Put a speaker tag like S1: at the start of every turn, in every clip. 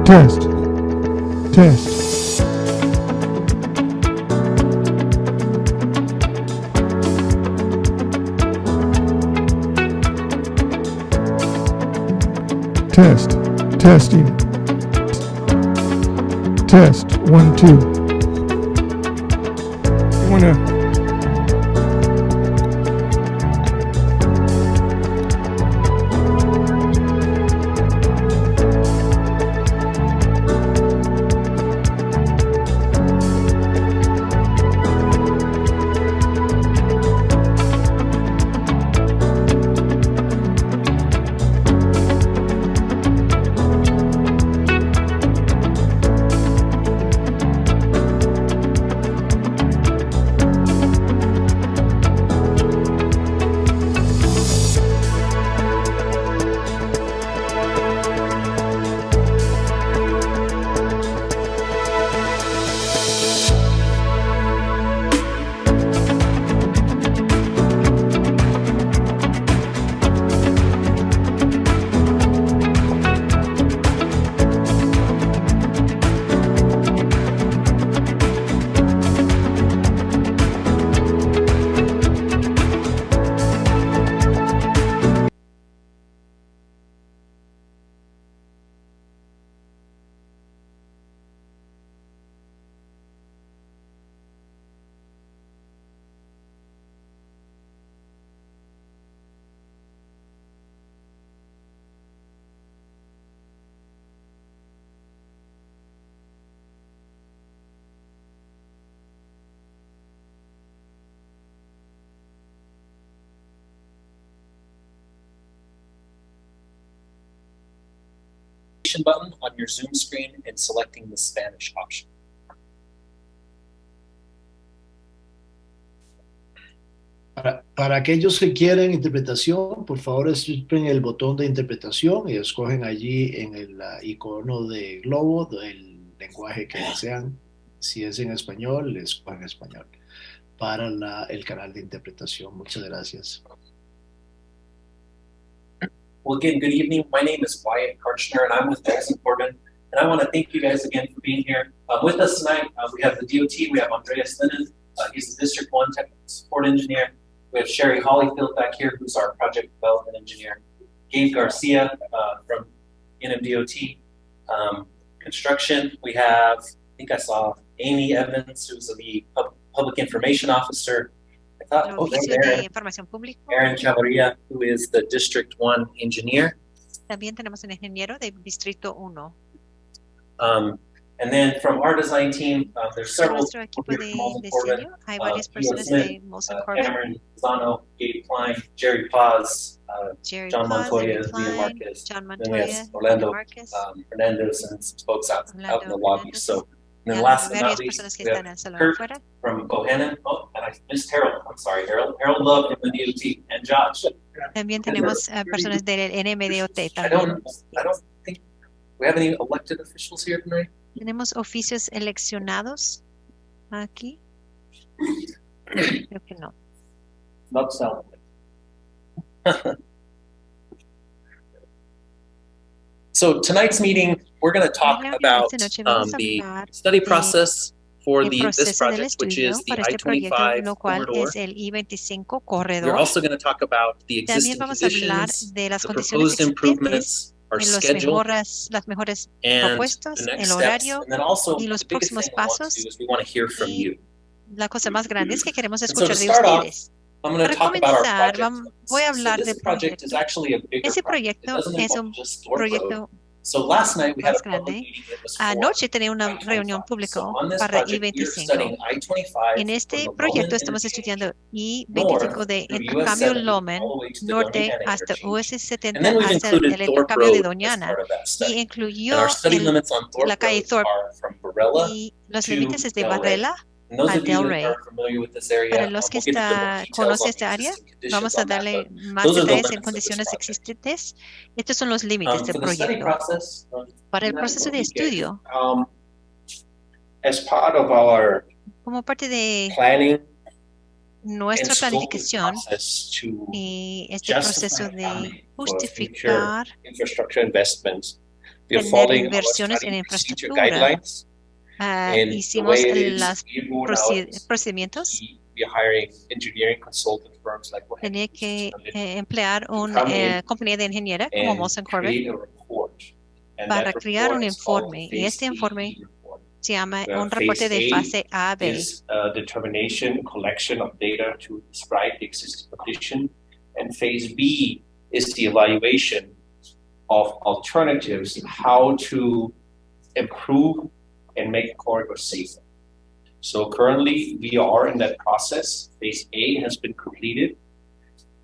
S1: Test. Test. Test. Testing. Test. 1, 2. You wanna
S2: button on your Zoom screen and selecting the Spanish option.
S3: Para aquellos que quieren interpretación, por favor escriben el botón de interpretación y escogen allí en el icono de globo del lenguaje que desean. Si es en español, escogen español para el canal de interpretación. Muchas gracias.
S2: Well, again, good evening. My name is Wyatt Karchner, and I'm with Nelson Corbin. And I want to thank you guys again for being here. With us tonight, we have the DOT. We have Andreas Linnen. He's the District 1 Technical Support Engineer. We have Sherry Hollyfield back here, who's our Project Development Engineer. Gabe Garcia from NMDOT Construction. We have, I think I saw Amy Evans, who's the Public Information Officer. Aaron Chavarria, who is the District 1 Engineer.
S4: También tenemos un ingeniero del Distrito 1.
S2: And then from our design team, there's several
S4: Nuestro equipo de diseño, hay varias personas de Molson Corbin.
S2: Cameron Zano, Gabe Klein, Jerry Paz,
S4: Jerry
S2: John
S4: Paz,
S2: Montoya,
S4: Jerry
S2: Leah
S4: Klein,
S2: Marquez.
S4: John
S2: Then we have
S4: Montoya,
S2: Orlando
S4: Marquez,
S2: Hernandez and some folks out in the
S4: Orlando
S2: lobby.
S4: Hernandez.
S2: So, and then
S4: Hay
S2: last but not
S4: varias
S2: least,
S4: personas que
S2: we
S4: están en
S2: have
S4: el salón
S2: Kurt
S4: afuera.
S2: from Bohannon. Oh, and I missed Harold. I'm sorry, Harold. Harold Love from the DOT and Josh.
S4: También tenemos personas del NMDOT
S2: I
S4: también.
S2: don't think we have any elected officials here tonight.
S4: Tenemos oficios eleccionados aquí. Creo que no.
S2: Not sound. So tonight's meeting, we're going to talk about the study process for this project, which is the I-25 corridor. We're also going to talk about the existing conditions, the proposed improvements, our schedule,
S4: las mejores
S2: and
S4: propuestas,
S2: the next
S4: el
S2: steps.
S4: horario
S2: And then also,
S4: y los
S2: the biggest thing
S4: próximos
S2: we want
S4: pasos.
S2: to do is we want to hear from you.
S4: La cosa más grande es que queremos
S2: And so to
S4: escuchar de
S2: start off,
S4: ustedes.
S2: I'm going to
S4: Para
S2: talk about our
S4: comenzar,
S2: project.
S4: voy a
S2: So
S4: hablar
S2: this
S4: del
S2: project is
S4: proyecto.
S2: actually a bigger
S4: Ese
S2: project. It
S4: proyecto
S2: doesn't
S4: es
S2: involve
S4: un
S2: just Thorpe Road.
S4: proyecto
S2: So last night we had
S4: más
S2: a public
S4: grande.
S2: meeting. It was for
S4: Anoche tenía una
S2: I-25.
S4: reunión pública
S2: So on this
S4: para
S2: project, we are
S4: I-25.
S2: studying I-25
S4: En
S2: from
S4: este
S2: the
S4: proyecto
S2: Loman
S4: estamos
S2: interchange
S4: estudiando
S2: north
S4: I-25 de
S2: through
S4: intercambio
S2: US 70
S4: Loman
S2: all the way to the
S4: norte
S2: Doñana
S4: hasta
S2: interchange.
S4: US
S2: And
S4: 70
S2: then we've
S4: hasta
S2: included
S4: el
S2: Thorpe
S4: intercambio de
S2: Road as
S4: Doñana
S2: part of that
S4: y
S2: study. And
S4: incluyó
S2: our study limits on Thorpe
S4: la calle
S2: Road
S4: Thorpe
S2: are from Barella
S4: y los
S2: to
S4: límites desde
S2: Del Rey.
S4: Barrela
S2: And those
S4: a
S2: of you
S4: Del
S2: that
S4: Rey.
S2: are familiar with this area,
S4: Para los que
S2: we'll get into more details
S4: conocen
S2: on
S4: esta
S2: the
S4: área,
S2: existing conditions
S4: vamos a
S2: on that,
S4: darle
S2: but
S4: más
S2: those are the
S4: detalles en
S2: limits of this
S4: condiciones
S2: project.
S4: existentes. Estos son los límites del
S2: For the study
S4: proyecto.
S2: process,
S4: Para el proceso de estudio,
S5: As part of our
S4: como parte de
S5: planning and
S4: nuestra
S5: scoping
S4: planificación
S5: process to
S4: y este proceso
S5: justify
S4: de
S5: funding for future
S4: justificar
S5: infrastructure investments, We are
S4: tener
S5: following our
S4: inversiones
S5: study
S4: en
S5: procedure
S4: infraestructura.
S5: guidelines. And the
S4: Hicimos
S5: way it is,
S4: los
S5: we are going out,
S4: procedimientos.
S5: we are hiring engineering consultant firms like what
S4: Tenía que emplear una compañía de ingeniería como
S5: and
S4: Molson Corbett
S5: create a report. And
S4: para
S5: that
S4: crear
S5: report
S4: un
S5: is called
S4: informe.
S5: the
S4: Y este
S5: Phase
S4: informe
S5: A report.
S4: se llama
S5: The
S4: un reporte de
S5: Phase
S4: fase A, B.
S5: Is determination, collection of data to describe the existing condition. And phase B is the evaluation of alternatives, how to improve and make the corridor safer. So currently we are in that process. Phase A has been completed.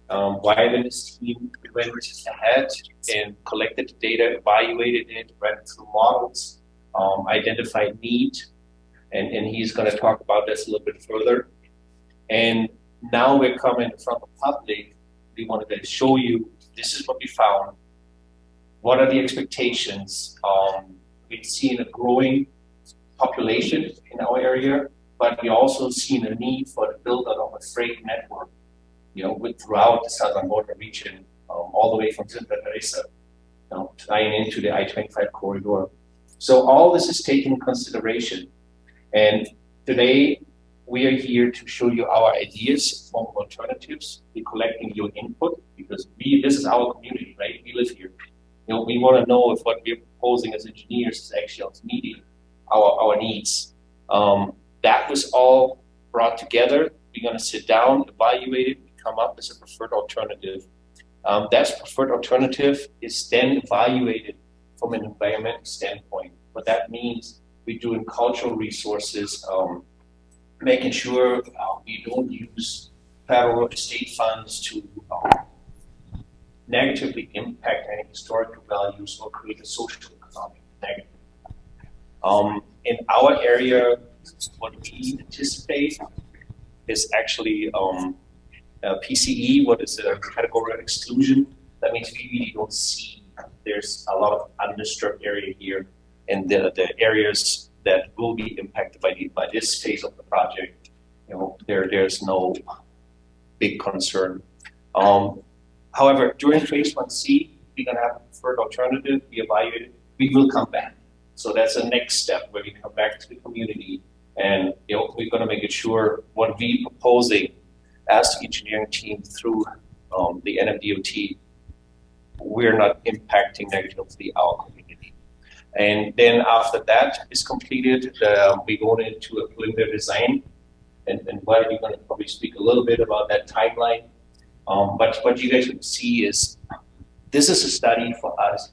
S5: Wyatt and his team went ahead and collected the data, evaluated it, ran through models, identified need, and he's going to talk about this a little bit further. And now we're coming in front of the public. We wanted to show you, this is what we found. What are the expectations? We've seen a growing population in our area, but we also seen a need for the build-up of a freight network, throughout the southern border region, all the way from Santa Teresa, tying into the I-25 corridor. So all this is taken in consideration. And today we are here to show you our ideas for alternatives. We're collecting your input because this is our community, right? We live here. We want to know if what we're proposing as engineers is actually meeting our needs. That was all brought together. We're going to sit down, evaluate it, come up with a preferred alternative. That preferred alternative is then evaluated from an environmental standpoint. What that means, we're doing cultural resources, making sure we don't use federal or state funds to negatively impact any historical values or create a social economic negative. In our area, what we anticipate is actually PCE, what is a categorical exclusion. That means we really don't see, there's a lot of undisturbed area here, and the areas that will be impacted by this phase of the project, there's no big concern. However, during phase 1C, we're going to have a preferred alternative, we evaluate it, we will come back. So that's the next step where we come back to the community, and we're going to make it sure what we're proposing as the engineering team through the NMDOT, we're not impacting negatively our community. And then after that is completed, we go into a preliminary design, and Wyatt, you're going to probably speak a little bit about that timeline. But what you guys can see is this is a study for us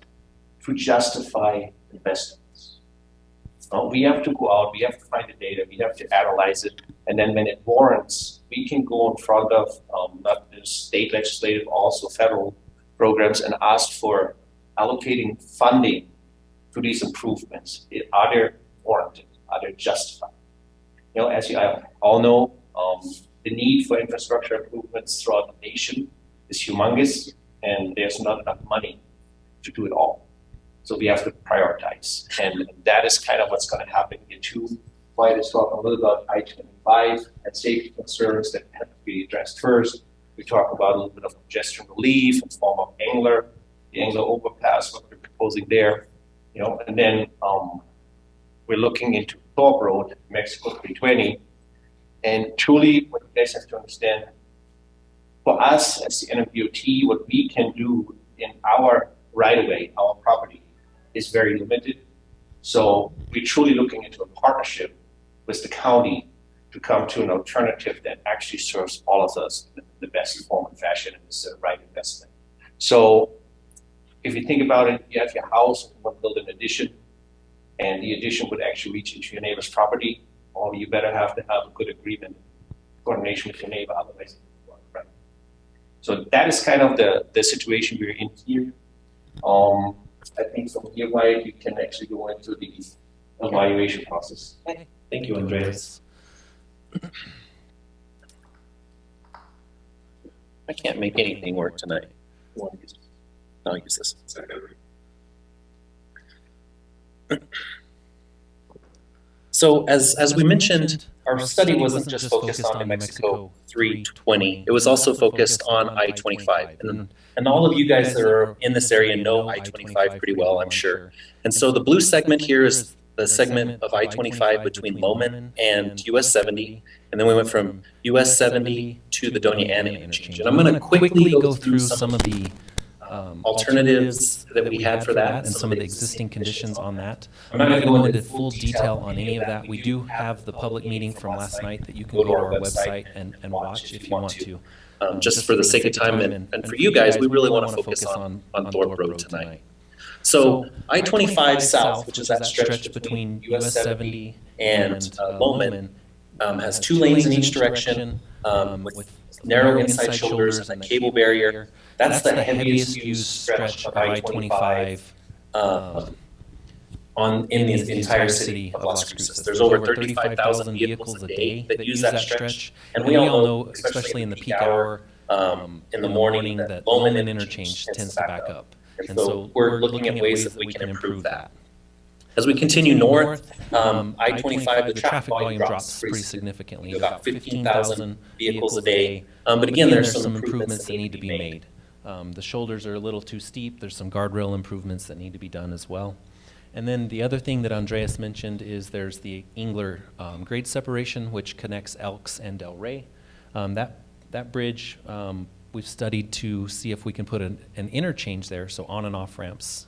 S5: to justify investments. We have to go out, we have to find the data, we have to analyze it, and then when it warrants, we can go in front of not just state legislative, also federal programs and ask for allocating funding to these improvements. Are they warranted? Are they justified? As you all know, the need for infrastructure improvements throughout the nation is humongous, and there's not enough money to do it all. So we have to prioritize, and that is kind of what's going to happen here too. Wyatt is talking a little about I-25 and safety concerns that have to be addressed first. We talk about a little bit of congestion relief in the form of Angler, the Angler overpass, what we're proposing there, and then we're looking into Thorpe Road, Mexico 320, and truly what you guys have to understand, for us as the NMDOT, what we can do in our right-of-way, our property, is very limited. So we're truly looking into a partnership with the county to come to an alternative that actually serves all of us in the best form and fashion and is the right investment. So if you think about it, you have your house, you want to build an addition, and the addition would actually reach into your neighbor's property, or you better have to have a good agreement, coordination with your neighbor, otherwise it won't work, right? So that is kind of the situation we're in here. I think from here, Wyatt, you can actually go into the evaluation process.
S6: Thank you, Andreas. I can't make anything work tonight. I'll use this. So as we mentioned, our study wasn't just focused on New Mexico 320. It was also focused on I-25. And all of you guys that are in this area know I-25 pretty well, I'm sure. And so the blue segment here is the segment of I-25 between Loman and US 70. And then we went from US 70 to the Doña Ana interchange. And I'm going to quickly go through some of the alternatives that we had for that and some of the existing conditions on that. I'm not going to go into full detail on any of that. We do have the public meeting from last night that you can go to our website and watch if you want to. Just for the sake of time and for you guys, we really want to focus on Thorpe Road tonight. So I-25 South, which is that stretch between US 70 and Loman, has 2 lanes in each direction with narrow inside shoulders and a cable barrier. That's the heaviest used stretch of I-25 in the entire city of Las Cruces. There's over 35,000 vehicles a day that use that stretch. And we all know, especially in the peak hour in the morning, that Loman interchange tends to back up. And so we're looking at ways that we can improve that. As we continue north, I-25, the traffic volume drops pretty significantly, about 15,000 vehicles a day. But again, there's some improvements that need to be made. The shoulders are a little too steep. There's some guardrail improvements that need to be done as well. And then the other thing that Andreas mentioned is there's the Engler grade separation, which connects Elks and Del Rey. That bridge we've studied to see if we can put an interchange there, so on and off ramps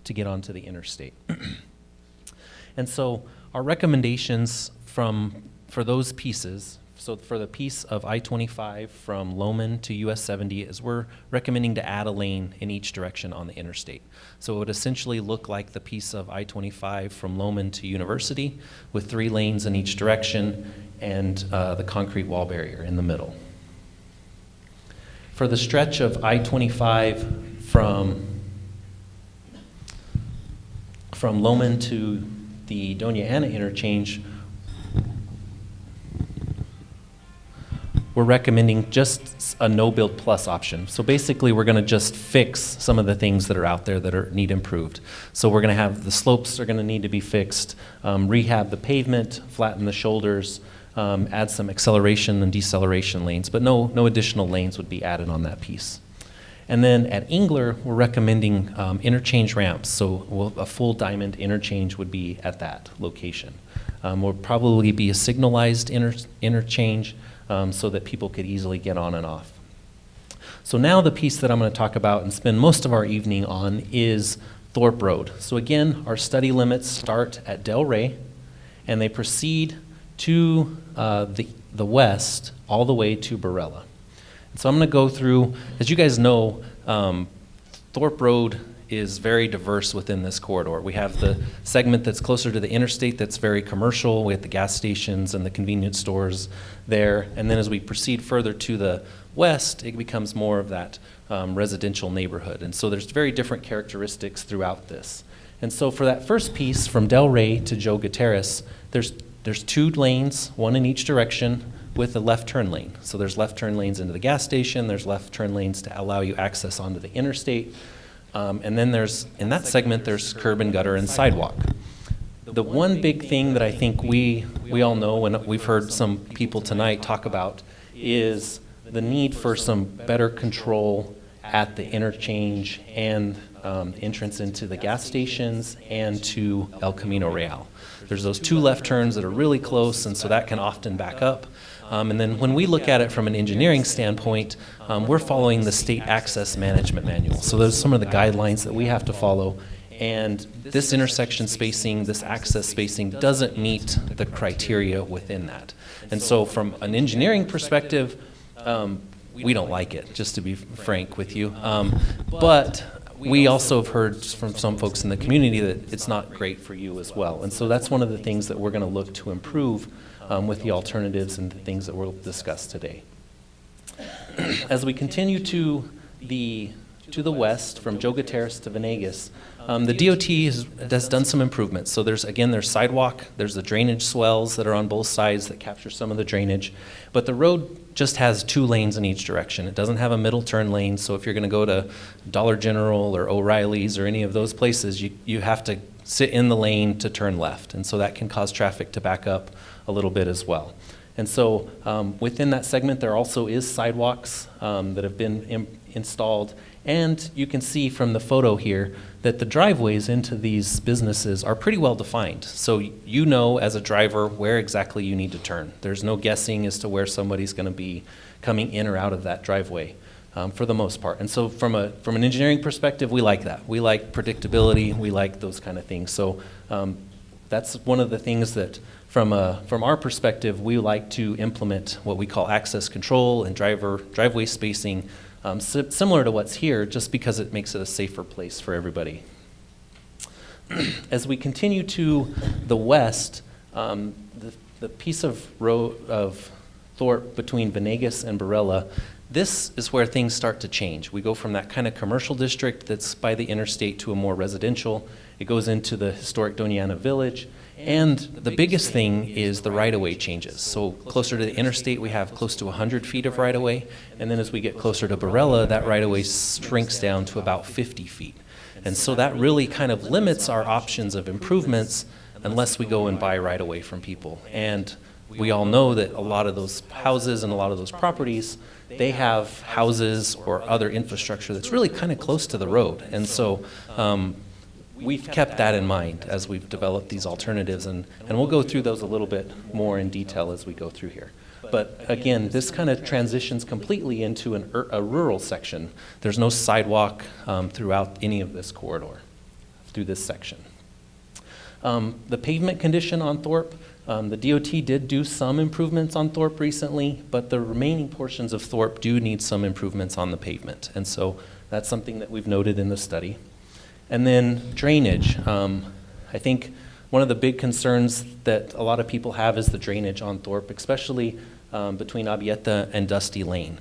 S6: to get onto the interstate. And so our recommendations for those pieces, so for the piece of I-25 from Loman to US 70 is we're recommending to add a lane in each direction on the interstate. So it would essentially look like the piece of I-25 from Loman to University with 3 lanes in each direction and the concrete wall barrier in the middle. For the stretch of I-25 from Loman to the Doña Ana interchange, we're recommending just a no-build plus option. So basically, we're going to just fix some of the things that are out there that need improved. So we're going to have the slopes are going to need to be fixed, rehab the pavement, flatten the shoulders, add some acceleration and deceleration lanes, but no additional lanes would be added on that piece. And then at Engler, we're recommending interchange ramps. So a full diamond interchange would be at that location. Will probably be a signalized interchange so that people could easily get on and off. So now the piece that I'm going to talk about and spend most of our evening on is Thorpe Road. So again, our study limits start at Del Rey, and they proceed to the west all the way to Barella. So I'm going to go through, as you guys know, Thorpe Road is very diverse within this corridor. We have the segment that's closer to the interstate that's very commercial. We have the gas stations and the convenience stores there. And then as we proceed further to the west, it becomes more of that residential neighborhood. And so there's very different characteristics throughout this. And so for that first piece from Del Rey to Joe Gutierrez, there's 2 lanes, 1 in each direction, with a left turn lane. So there's left turn lanes into the gas station, there's left turn lanes to allow you access onto the interstate, and then in that segment, there's curb and gutter and sidewalk. The one big thing that I think we all know and we've heard some people tonight talk about is the need for some better control at the interchange and entrance into the gas stations and to El Camino Real. There's those 2 left turns that are really close, and so that can often back up. And then when we look at it from an engineering standpoint, we're following the State Access Management Manual. So those are some of the guidelines that we have to follow. And this intersection spacing, this access spacing doesn't meet the criteria within that. And so from an engineering perspective, we don't like it, just to be frank with you. But we also have heard from some folks in the community that it's not great for you as well. And so that's one of the things that we're going to look to improve with the alternatives and the things that we'll discuss today. As we continue to the west, from Joe Gutierrez to Venegas, The DOT has done some improvements. So there's sidewalk, there's the drainage swells that are on both sides that capture some of the drainage. But the road just has 2 lanes in each direction. It doesn't have a middle turn lane, so if you're gonna go to Dollar General or O'Reilly's or any of those places, you have to sit in the lane to turn left. And so that can cause traffic to back up a little bit as well. And so within that segment, there also is sidewalks that have been installed. And you can see from the photo here that the driveways into these businesses are pretty well defined. So you know as a driver where exactly you need to turn. There's no guessing as to where somebody's going to be coming in or out of that driveway for the most part. And so from an engineering perspective, we like that. We like predictability. We like those kind of things. So that's one of the things that from our perspective, we like to implement what we call access control and driveway spacing, similar to what's here, just because it makes it a safer place for everybody. As we continue to the west, the piece of road of Thorpe between Venegas and Barella, this is where things start to change. We go from that kind of commercial district that's by the interstate to a more residential. It goes into the historic Doñana Village. And the biggest thing is the right-of-way changes. So closer to the interstate, we have close to 100 feet of right-of-way. And then as we get closer to Barella, that right-of-way shrinks down to about 50 feet. And so that really kind of limits our options of improvements unless we go and buy right-of-way from people. And we all know that a lot of those houses and a lot of those properties, they have houses or other infrastructure that's really kind of close to the road. And so we've kept that in mind as we've developed these alternatives, and we'll go through those a little bit more in detail as we go through here. But again, this kind of transitions completely into a rural section. There's no sidewalk throughout any of this corridor through this section. The pavement condition on Thorpe, the DOT did do some improvements on Thorpe recently, but the remaining portions of Thorpe do need some improvements on the pavement. And so that's something that we've noted in the study. And then drainage. I think one of the big concerns that a lot of people have is the drainage on Thorpe, especially between Abieta and Dusty Lane.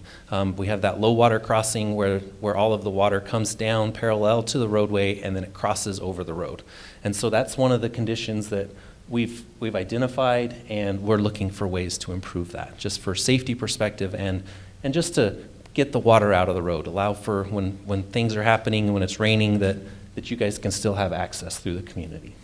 S6: We have that low water crossing where all of the water comes down parallel to the roadway and then it crosses over the road. And so that's one of the conditions that we've identified, and we're looking for ways to improve that, just for safety perspective and just to get the water out of the road, allow for when things are happening, when it's raining, that you guys can still have access through the community.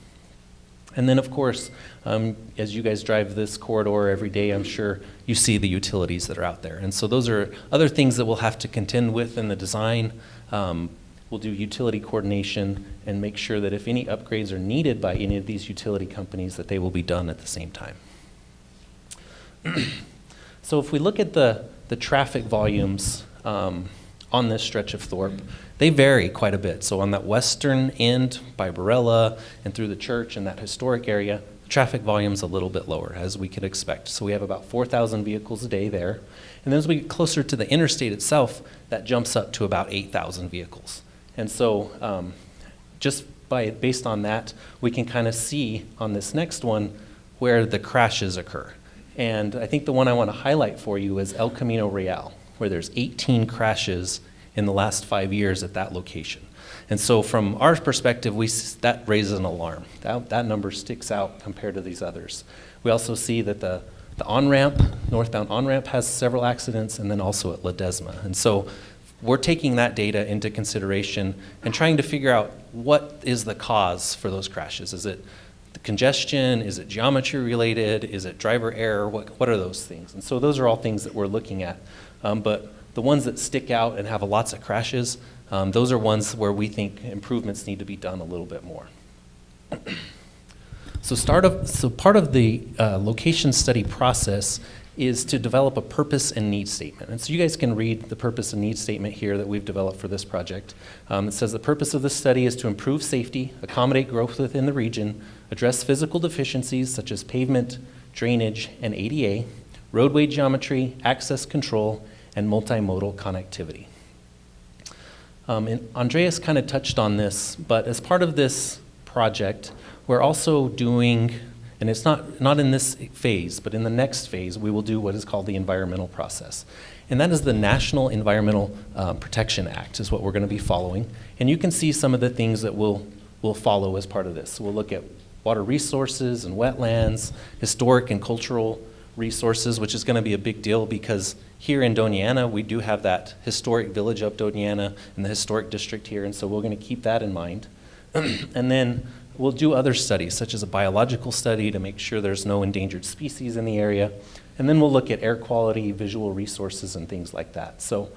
S6: And then, of course, as you guys drive this corridor every day, I'm sure you see the utilities that are out there. And so those are other things that we'll have to contend with in the design. We'll do utility coordination and make sure that if any upgrades are needed by any of these utility companies, that they will be done at the same time. So if we look at the traffic volumes on this stretch of Thorpe, they vary quite a bit. So on that western end by Barella and through the church and that historic area, the traffic volume's a little bit lower, as we could expect. So we have about 4,000 vehicles a day there. And then as we get closer to the interstate itself, that jumps up to about 8,000 vehicles. And so just based on that, we can kind of see on this next one where the crashes occur. And I think the one I want to highlight for you is El Camino Real, where there's 18 crashes in the last 5 years at that location. And so from our perspective, that raises an alarm. That number sticks out compared to these others. We also see that the on-ramp, northbound on-ramp, has several accidents, and then also at Ledesma. And so we're taking that data into consideration and trying to figure out what is the cause for those crashes. Is it the congestion? Is it geometry related? Is it driver error? What are those things? And so those are all things that we're looking at. But the ones that stick out and have lots of crashes, those are ones where we think improvements need to be done a little bit more. So part of the location study process is to develop a purpose and need statement. And so you guys can read the purpose and need statement here that we've developed for this project. It says the purpose of this study is to improve safety, accommodate growth within the region, address physical deficiencies such as pavement, drainage, and ADA, roadway geometry, access control, and multimodal connectivity. And Andreas kind of touched on this, but as part of this project, we're also doing, and it's not in this phase, but in the next phase, we will do what is called the environmental process. And that is the National Environmental Protection Act is what we're going to be following. And you can see some of the things that we'll will follow as part of this. We'll look at water resources and wetlands, historic and cultural resources, which is going to be a big deal because here in Doña Ana, we do have that historic village of Doña Ana and the historic district here, and so we're going to keep that in mind. And then we'll do other studies, such as a biological study to make sure there's no endangered species in the area. And then we'll look at air quality, visual resources, and things like that. So,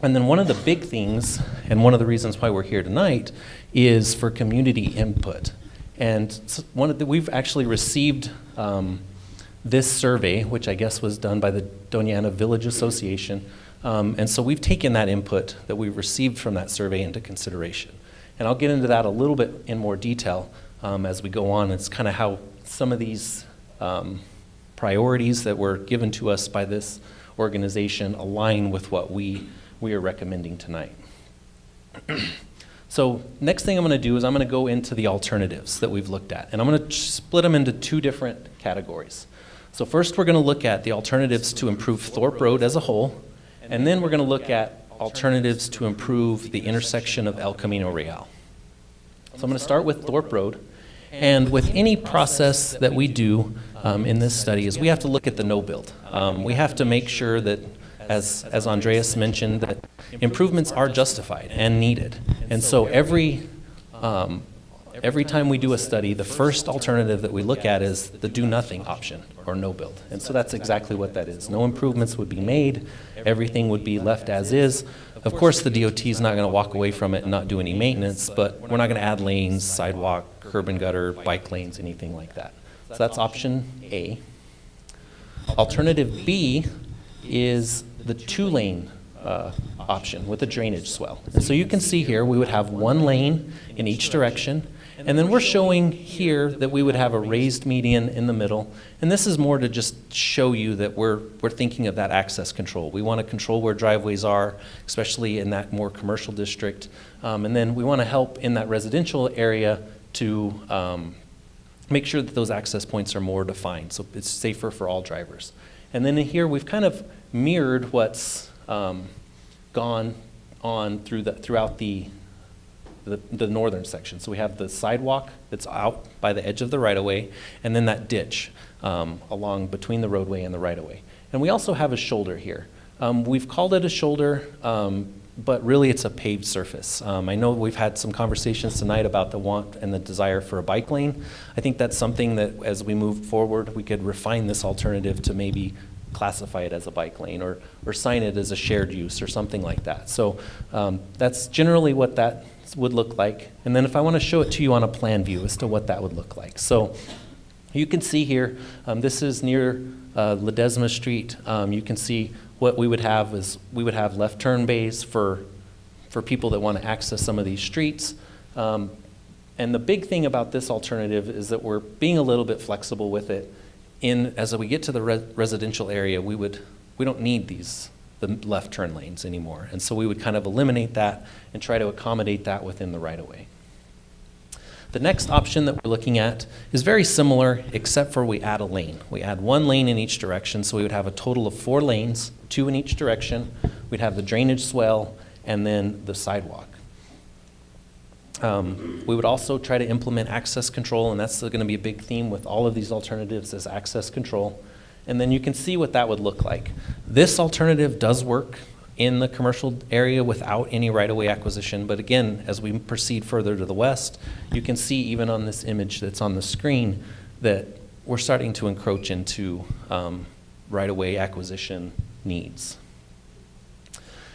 S6: and then one of the big things, and one of the reasons why we're here tonight, is for community input. And we've actually received this survey, which I guess was done by the Doña Ana Village Association. And so we've taken that input that we've received from that survey into consideration. And I'll get into that a little bit in more detail as we go on. It's kind of how some of these priorities that were given to us by this organization align with what we are recommending tonight. So next thing I'm going to do is I'm going to go into the alternatives that we've looked at. And I'm going to split them into two different categories. So first we're going to look at the alternatives to improve Thorpe Road as a whole. And then we're going to look at alternatives to improve the intersection of El Camino Real. So I'm going to start with Thorpe Road. And with any process that we do in this study is we have to look at the no-build. We have to make sure that, as Andreas mentioned, that improvements are justified and needed. And so every time we do a study, the first alternative that we look at is the do-nothing option, or no-build. And so that's exactly what that is. No improvements would be made. Everything would be left as is. Of course, the DOT is not going to walk away from it and not do any maintenance, but we're not going to add lanes, sidewalk, curb and gutter, bike lanes, anything like that. So that's option A. Alternative B is the two-lane option with a drainage swell. And so you can see here we would have one lane in each direction, and then we're showing here that we would have a raised median in the middle. And this is more to just show you that we're thinking of that access control. We want to control where driveways are, especially in that more commercial district. And then we want to help in that residential area to make sure that those access points are more defined, so it's safer for all drivers. And then in here we've kind of mirrored what's gone on throughout the northern section. So we have the sidewalk that's out by the edge of the right-of-way, and then that ditch along between the roadway and the right-of-way. And we also have a shoulder here. We've called it a shoulder, but really it's a paved surface. I know we've had some conversations tonight about the want and the desire for a bike lane. I think that's something that as we move forward, we could refine this alternative to maybe classify it as a bike lane or sign it as a shared use or something like that. So that's generally what that would look like. And then if I want to show it to you on a plan view as to what that would look like. So you can see here, this is near Ledesma Street. You can see what we would have is we would have left turn bays for people that want to access some of these streets. And the big thing about this alternative is that we're being a little bit flexible with it. As we get to the residential area, we don't need the left turn lanes anymore. And so we would kind of eliminate that and try to accommodate that within the right-of-way. The next option that we're looking at is very similar, except for we add a lane. We add one lane in each direction, so we would have a total of 4 lanes, 2 in each direction. We'd have the drainage swell and then the sidewalk. We would also try to implement access control, and that's going to be a big theme with all of these alternatives is access control. And then you can see what that would look like. This alternative does work in the commercial area without any right-of-way acquisition, but again, as we proceed further to the west, you can see even on this image that's on the screen that we're starting to encroach into right-of-way acquisition needs.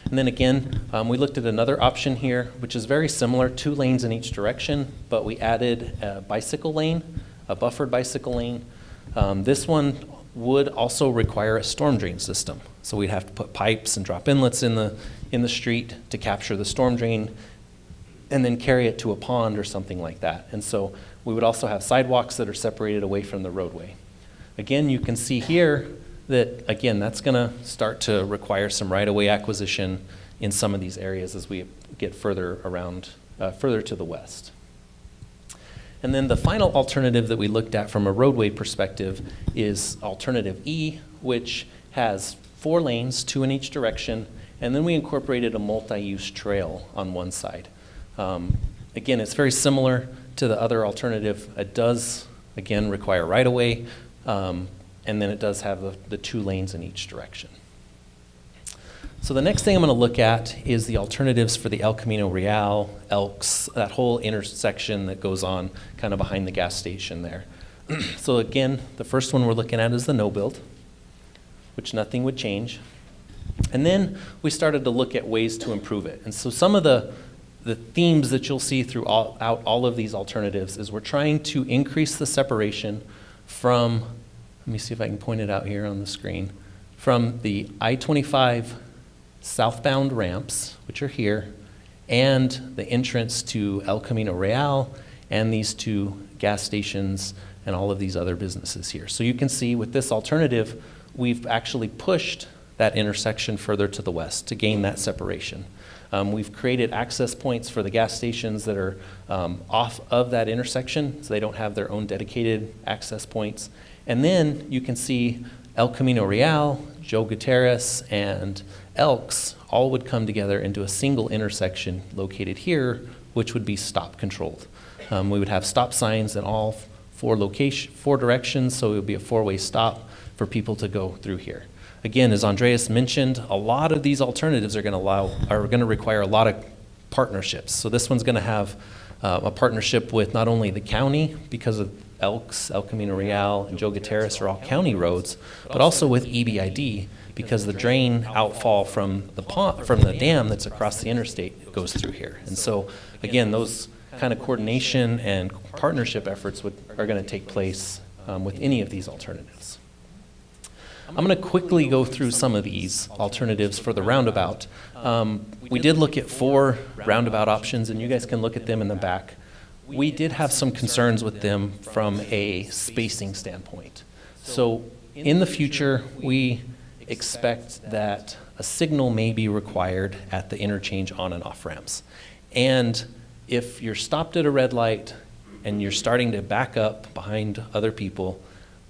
S6: And then again, we looked at another option here, which is very similar, 2 lanes in each direction, but we added a bicycle lane, a buffered bicycle lane. This one would also require a storm drain system. So we'd have to put pipes and drop inlets in the street to capture the storm drain and then carry it to a pond or something like that. And so we would also have sidewalks that are separated away from the roadway. Again, you can see here that, again, that's going to start to require some right-of-way acquisition in some of these areas as we get further around, further to the west. And then the final alternative that we looked at from a roadway perspective is alternative E, which has 4 lanes, 2 in each direction, and then we incorporated a multi-use trail on one side. Again, it's very similar to the other alternative. It does, again, require right-of-way, and then it does have the 2 lanes in each direction. So the next thing I'm going to look at is the alternatives for the El Camino Real, Elks, that whole intersection that goes on kind of behind the gas station there. So again, the first one we're looking at is the no-build, which nothing would change. And then we started to look at ways to improve it. And so some of the themes that you'll see throughout all of these alternatives is we're trying to increase the separation from, let me see if I can point it out here on the screen, from the I-25 southbound ramps, which are here, and the entrance to El Camino Real and these 2 gas stations and all of these other businesses here. So you can see with this alternative, we've actually pushed that intersection further to the west to gain that separation. We've created access points for the gas stations that are off of that intersection, so they don't have their own dedicated access points. And then you can see El Camino Real, Joe Gutierrez, and Elks all would come together into a single intersection located here, which would be stop controlled. We would have stop signs in all 4 directions, so it would be a 4-way stop for people to go through here. Again, as Andreas mentioned, a lot of these alternatives are going to require a lot of partnerships. So this one's going to have a partnership with not only the county, because of Elks, El Camino Real, and Joe Gutierrez are all county roads, but also with EBID, because the drain outfall from the dam that's across the interstate goes through here. And so, again, those kind of coordination and partnership efforts are going to take place with any of these alternatives. I'm going to quickly go through some of these alternatives for the roundabout. We did look at 4 roundabout options, and you guys can look at them in the back. We did have some concerns with them from a spacing standpoint. So in the future, we expect that a signal may be required at the interchange on and off ramps. And if you're stopped at a red light and you're starting to back up behind other people,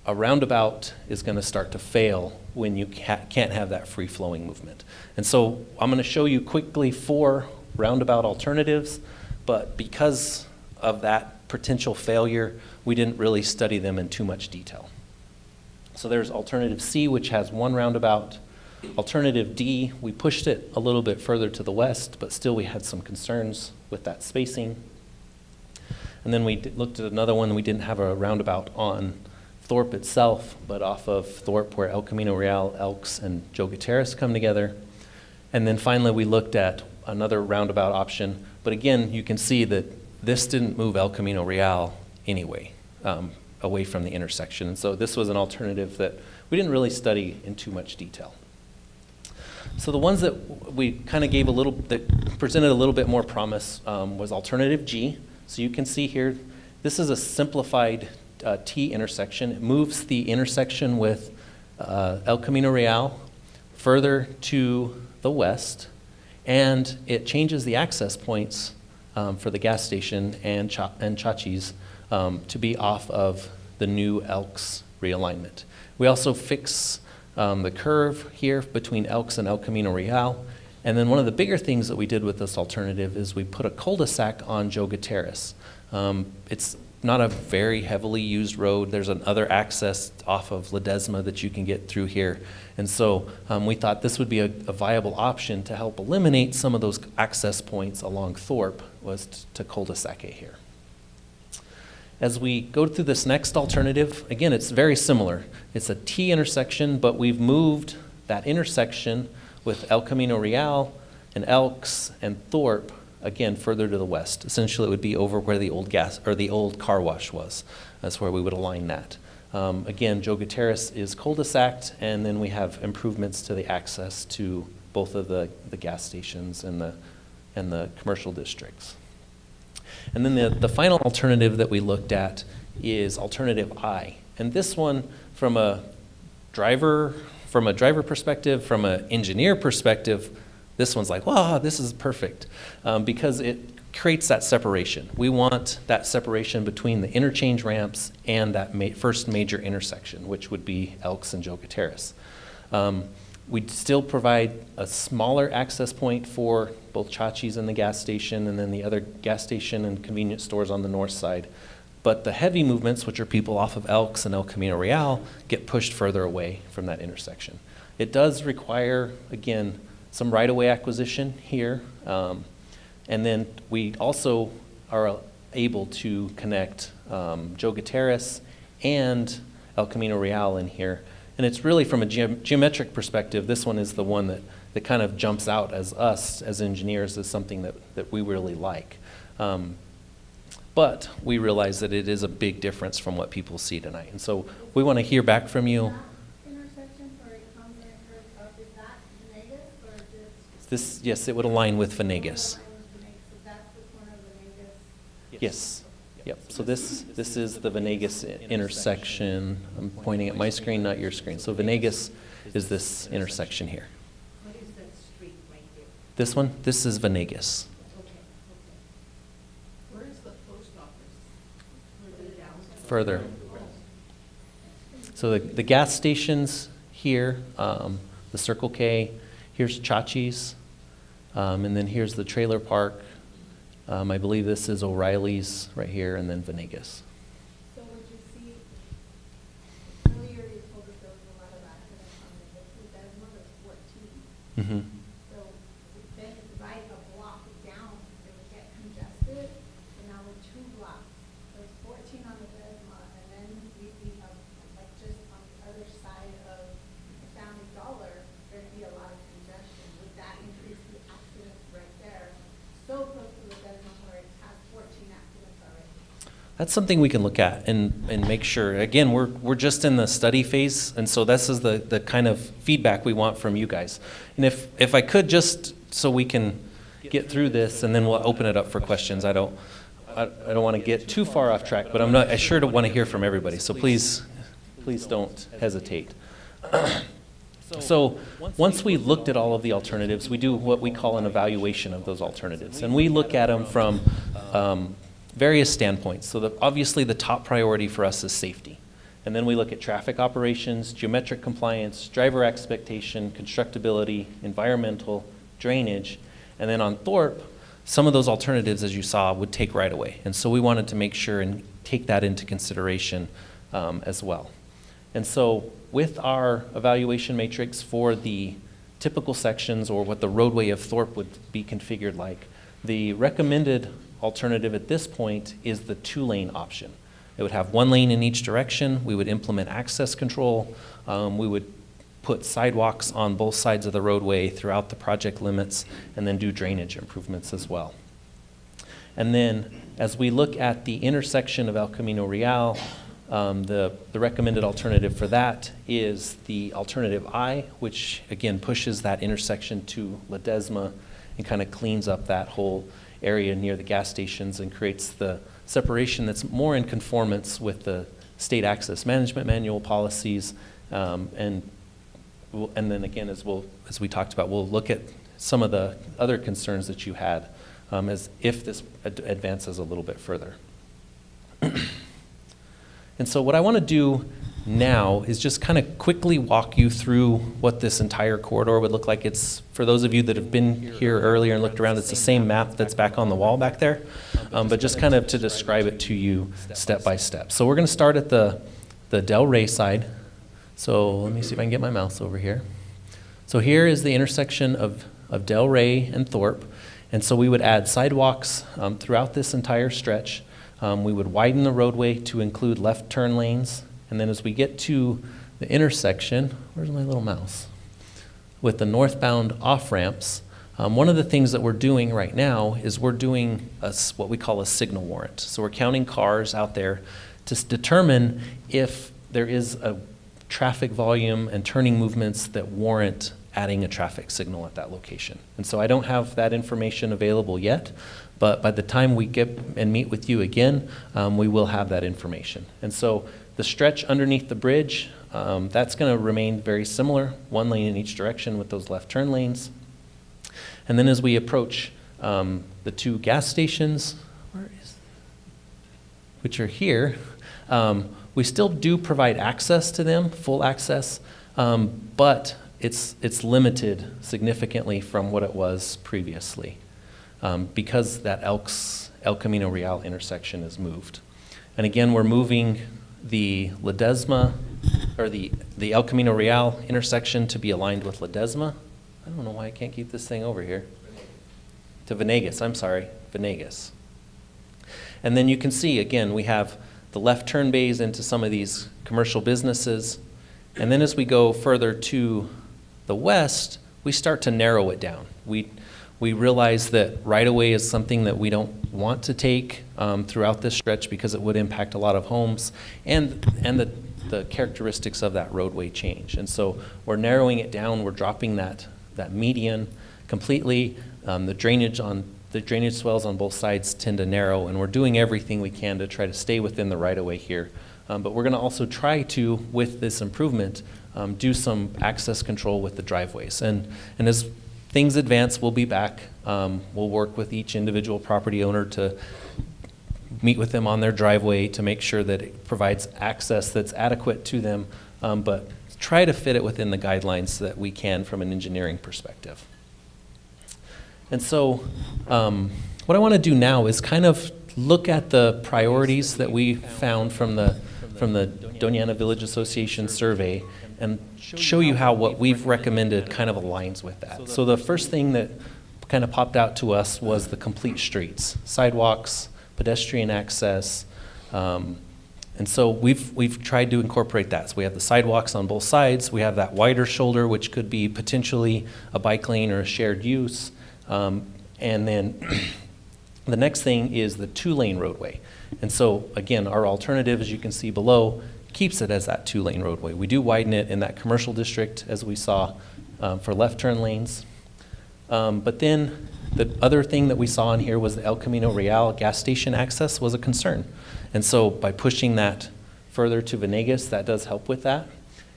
S6: a roundabout is going to start to fail when you can't have that free-flowing movement. And so I'm going to show you quickly 4 roundabout alternatives, but because of that potential failure, we didn't really study them in too much detail. So there's alternative C, which has 1 roundabout. Alternative D, we pushed it a little bit further to the west, but still we had some concerns with that spacing. And then we looked at another one. We didn't have a roundabout on Thorpe itself, but off of Thorpe where El Camino Real, Elks, and Joe Gutierrez come together. And then finally we looked at another roundabout option, but again, you can see that this didn't move El Camino Real anyway, away from the intersection. And so this was an alternative that we didn't really study in too much detail. So the ones that we kind of that presented a little bit more promise was alternative G. So you can see here, this is a simplified T intersection. It moves the intersection with El Camino Real further to the west, and it changes the access points for the gas station and Chachi's to be off of the new Elks realignment. We also fix the curve here between Elks and El Camino Real. And then one of the bigger things that we did with this alternative is we put a cul-de-sac on Joe Gutierrez. It's not a very heavily used road. There's another access off of Ledesma that you can get through here. And so we thought this would be a viable option to help eliminate some of those access points along Thorpe, was to cul-de-sac it here. As we go through this next alternative, again, it's very similar. It's a T intersection, but we've moved that intersection with El Camino Real and Elks and Thorpe, again, further to the west. Essentially, it would be over where the old car wash was. That's where we would align that. Again, Joe Gutierrez is cul-de-saced, and then we have improvements to the access to both of the gas stations and the commercial districts. And then the final alternative that we looked at is alternative I. And this one, from a driver perspective, from an engineer perspective, this one's like, wow, this is perfect, because it creates that separation. We want that separation between the interchange ramps and that first major intersection, which would be Elks and Joe Gutierrez. We'd still provide a smaller access point for both Chachi's and the gas station, and then the other gas station and convenience stores on the north side. But the heavy movements, which are people off of Elks and El Camino Real, get pushed further away from that intersection. It does require, again, some right-of-way acquisition here. And then we also are able to connect Joe Gutierrez and El Camino Real in here. And it's really from a geometric perspective, this one is the one that kind of jumps out as us, as engineers, as something that we really like. But we realize that it is a big difference from what people see tonight. And so we want to hear back from you.
S7: Intersection where it comes and it curves up, is that Venegas or just?
S6: This, yes, it would align with Venegas.
S7: So that's the corner of Venegas?
S6: Yes. Yep. So this is the Venegas intersection. I'm pointing at my screen, not your screen. So Venegas is this intersection here.
S7: What is that street right there?
S6: This one, this is Venegas.
S7: Okay. Where is the post office? Further down?
S6: Further. So the gas stations here, the Circle K, here's Chachi's, and then here's the trailer park. I believe this is O'Reilly's right here, and then Venegas.
S7: So would you see, earlier you told us there was a lot of accidents on the Desma, there's 14.
S6: Mm-hmm.
S7: So then if you ride a block down, it would get congested, and now we're 2 blocks. There's 14 on the Desma, and then we have, like, just on the other side of the Family Dollar, there'd be a lot of congestion. Would that increase the accidents right there? So close to the Desma where it has 14 accidents already.
S6: That's something we can look at and make sure. Again, we're just in the study phase, and so this is the kind of feedback we want from you guys. And if I could just, so we can get through this, and then we'll open it up for questions. I don't want to get too far off track, but I sure want to hear from everybody. So please don't hesitate. So once we looked at all of the alternatives, we do what we call an evaluation of those alternatives. And we look at them from various standpoints. So obviously the top priority for us is safety. And then we look at traffic operations, geometric compliance, driver expectation, constructability, environmental, drainage. And then on Thorpe, some of those alternatives, as you saw, would take right away. And so we wanted to make sure and take that into consideration as well. And so with our evaluation matrix for the typical sections, or what the roadway of Thorpe would be configured like, the recommended alternative at this point is the 2-lane option. It would have 1 lane in each direction. We would implement access control. We would put sidewalks on both sides of the roadway throughout the project limits, and then do drainage improvements as well. And then as we look at the intersection of El Camino Real, the recommended alternative for that is the alternative I, which again pushes that intersection to Ledesma and kind of cleans up that whole area near the gas stations and creates the separation that's more in conformance with the state access management manual policies. And then again, as we talked about, we'll look at some of the other concerns that you had as if this advances a little bit further. And so what I want to do now is just kind of quickly walk you through what this entire corridor would look like. It's, for those of you that have been here earlier and looked around, it's the same map that's back on the wall back there, but just kind of to describe it to you step by step. So we're going to start at the Del Rey side. So let me see if I can get my mouse over here. So here is the intersection of Del Rey and Thorpe. And so we would add sidewalks throughout this entire stretch. We would widen the roadway to include left turn lanes. And then as we get to the intersection, where's my little mouse? With the northbound off-ramps, one of the things that we're doing right now is we're doing what we call a signal warrant. So we're counting cars out there to determine if there is a traffic volume and turning movements that warrant adding a traffic signal at that location. And so I don't have that information available yet, but by the time we get and meet with you again, we will have that information. And so the stretch underneath the bridge, that's going to remain very similar, 1 lane in each direction with those left turn lanes. And then as we approach the 2 gas stations, which are here, we still do provide access to them, full access, but it's limited significantly from what it was previously, because that El Camino Real intersection is moved. And again, we're moving the Ledesma, or the El Camino Real intersection to be aligned with Ledesma. I don't know why I can't keep this thing over here. To Venegas, I'm sorry, Venegas. And then you can see, again, we have the left turn bays into some of these commercial businesses. And then as we go further to the west, we start to narrow it down. We realize that right-of-way is something that we don't want to take throughout this stretch because it would impact a lot of homes, and the characteristics of that roadway change. And so we're narrowing it down. We're dropping that median completely. The drainage swells on both sides tend to narrow, and we're doing everything we can to try to stay within the right-of-way here. But we're going to also try to, with this improvement, do some access control with the driveways. And as things advance, we'll be back. We'll work with each individual property owner to meet with them on their driveway to make sure that it provides access that's adequate to them, but try to fit it within the guidelines that we can from an engineering perspective. And so what I want to do now is kind of look at the priorities that we found from the Doña Ana Village Association survey and show you how what we've recommended kind of aligns with that. So the first thing that kind of popped out to us was the complete streets, sidewalks, pedestrian access, and so we've tried to incorporate that. So we have the sidewalks on both sides. We have that wider shoulder, which could be potentially a bike lane or a shared use. And then the next thing is the 2-lane roadway. And so again, our alternative, as you can see below, keeps it as that 2-lane roadway. We do widen it in that commercial district, as we saw, for left turn lanes. But then the other thing that we saw in here was the El Camino Real gas station access was a concern. And so by pushing that further to Venegas, that does help with that.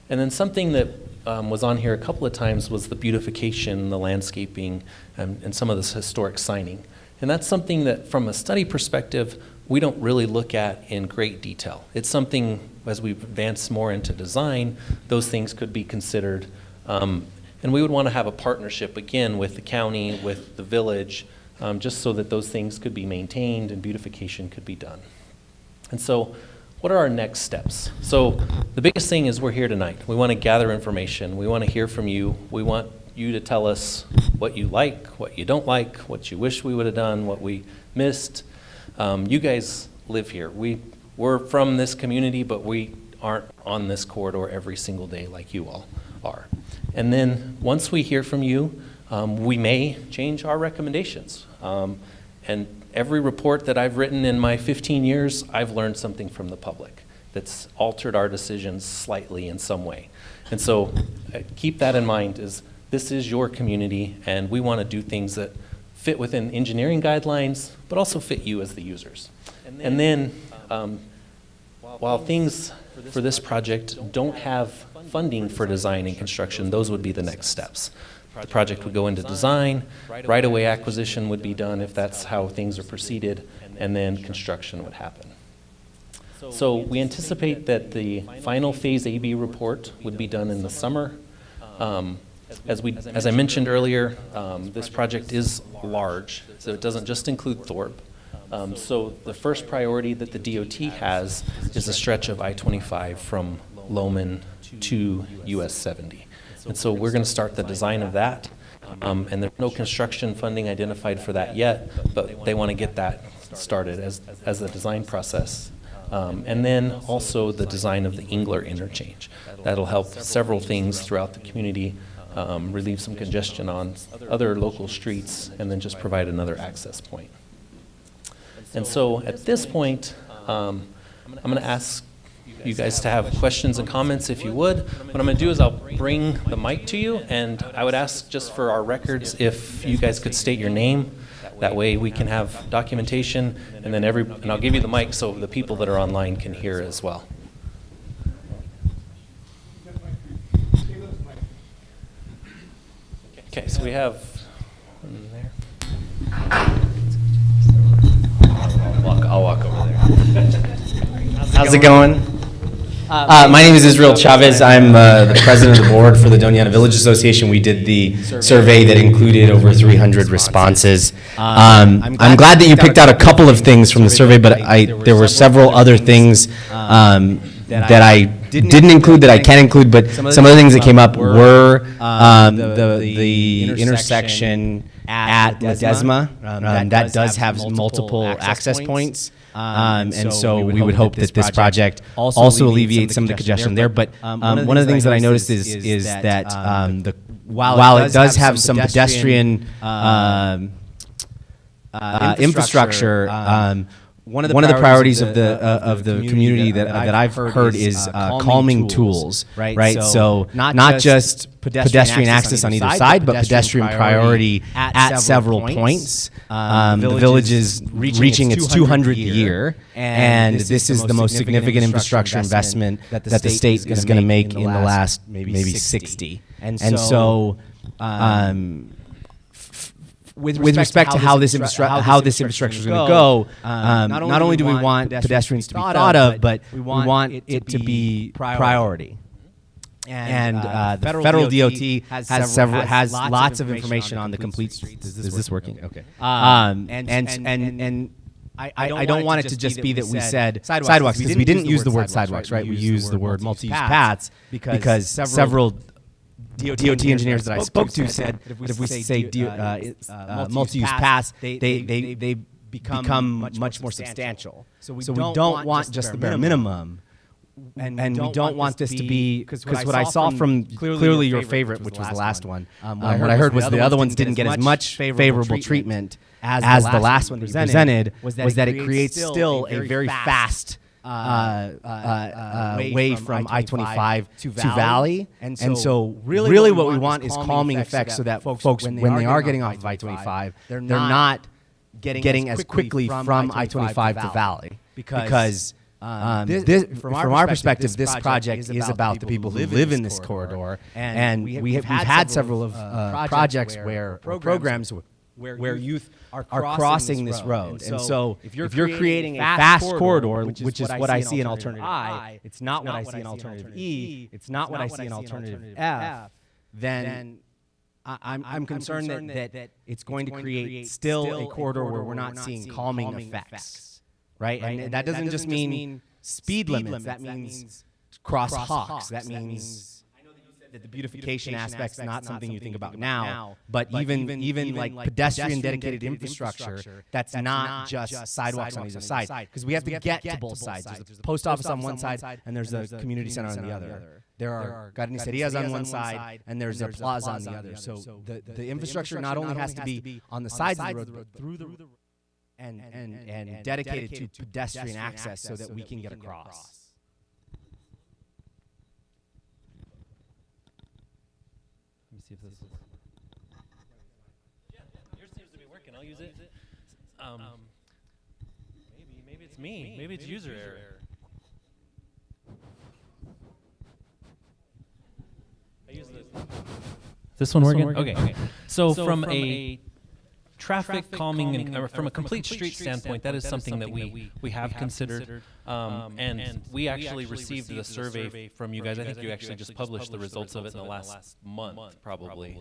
S6: And then something that was on here a couple of times was the beautification, the landscaping, and some of this historic signing. And that's something that, from a study perspective, we don't really look at in great detail. It's something, as we advance more into design, those things could be considered. And we would want to have a partnership, again, with the county, with the village, just so that those things could be maintained and beautification could be done. And so what are our next steps? So the biggest thing is we're here tonight. We want to gather information. We want to hear from you. We want you to tell us what you like, what you don't like, what you wish we would have done, what we missed. You guys live here. We're from this community, but we aren't on this corridor every single day like you all are. And then once we hear from you, we may change our recommendations. And every report that I've written in my 15 years, I've learned something from the public that's altered our decisions slightly in some way. And so keep that in mind, is this is your community, and we want to do things that fit within engineering guidelines, but also fit you as the users. And then while things for this project don't have funding for design and construction, those would be the next steps. The project would go into design, right-of-way acquisition would be done if that's how things are proceeded, and then construction would happen. So we anticipate that the final Phase AB report would be done in the summer. As I mentioned earlier, this project is large, so it doesn't just include Thorpe. So the first priority that the DOT has is a stretch of I-25 from Loman to US 70. And so we're going to start the design of that. And there's no construction funding identified for that yet, but they want to get that started as a design process. And then also the design of the Engler interchange. That'll help several things throughout the community, relieve some congestion on other local streets, and then just provide another access point. And so at this point, I'm going to ask you guys to have questions and comments if you would. What I'm going to do is I'll bring the mic to you, and I would ask just for our records if you guys could state your name. That way we can have documentation, and then and I'll give you the mic so the people that are online can hear as well. Okay, so we have one there.
S8: I'll walk over there. How's it going? My name is Israel Chavez. I'm the president of the board for the Doñana Village Association. We did the survey that included over 300 responses. I'm glad that you picked out a couple of things from the survey, but there were several other things that I didn't include that I can include, but some of the things that came up were the intersection at Ledesma. That does have multiple access points. And so we would hope that this project also alleviates some of the congestion there. But one of the things that I noticed is that while it does have some pedestrian infrastructure, one of the priorities of the community that I've heard is calming tools, right? So not just pedestrian access on either side, but pedestrian priority at several points. The village is reaching its 200th year, and this is the most significant infrastructure investment that the state is going to make in the last maybe 60. And so with respect to how this infrastructure is going to go, not only do we want pedestrians to be thought of, but we want it to be priority. And the federal DOT has lots of information on the complete streets. Is this working? Okay. And I don't want it to just be that we said sidewalks, because we didn't use the word sidewalks, right? We used the word multi-use paths because several DOT engineers that I spoke to said that if we say multi-use paths, they become much more substantial. So we don't want just the bare minimum. And we don't want this to be, because what I saw from clearly your favorite, which was the last one, what I heard was the other ones didn't get as much favorable treatment as the last one presented, was that it creates still a very fast way from I-25 to Valley. And so really what we want is calming effects so that folks, when they are getting off of I-25, they're not getting as quickly from I-25 to Valley. Because from our perspective, this project is about the people who live in this corridor. And we've had several of projects programs where youth are crossing this road. And so if you're creating a fast corridor, which is what I see in alternative I, it's not what I see in alternative E, it's not what I see in alternative F, then I'm concerned that it's going to create still a corridor where we're not seeing calming effects. Right? And that doesn't just mean speed limits. That means crosswalks. That means that the beautification aspect's not something you think about now, but even like pedestrian dedicated infrastructure that's not just sidewalks on either side, because we have to get to both sides. There's a post office on one side and there's a community center on the other. There are carnicerias on one side and there's a plaza on the other. So the infrastructure not only has to be on the sides of the road, but through the road. And dedicated to pedestrian access so that we can get across. Let me see if this is. Yeah, yours seems to be working. I'll use it. Maybe it's me. Maybe it's user error. I use this.
S6: This one working? Okay. So from a traffic calming and from a complete street standpoint, that is something that we have considered, and we actually received the survey from you guys. I think you actually just published the results of it in the last month, probably,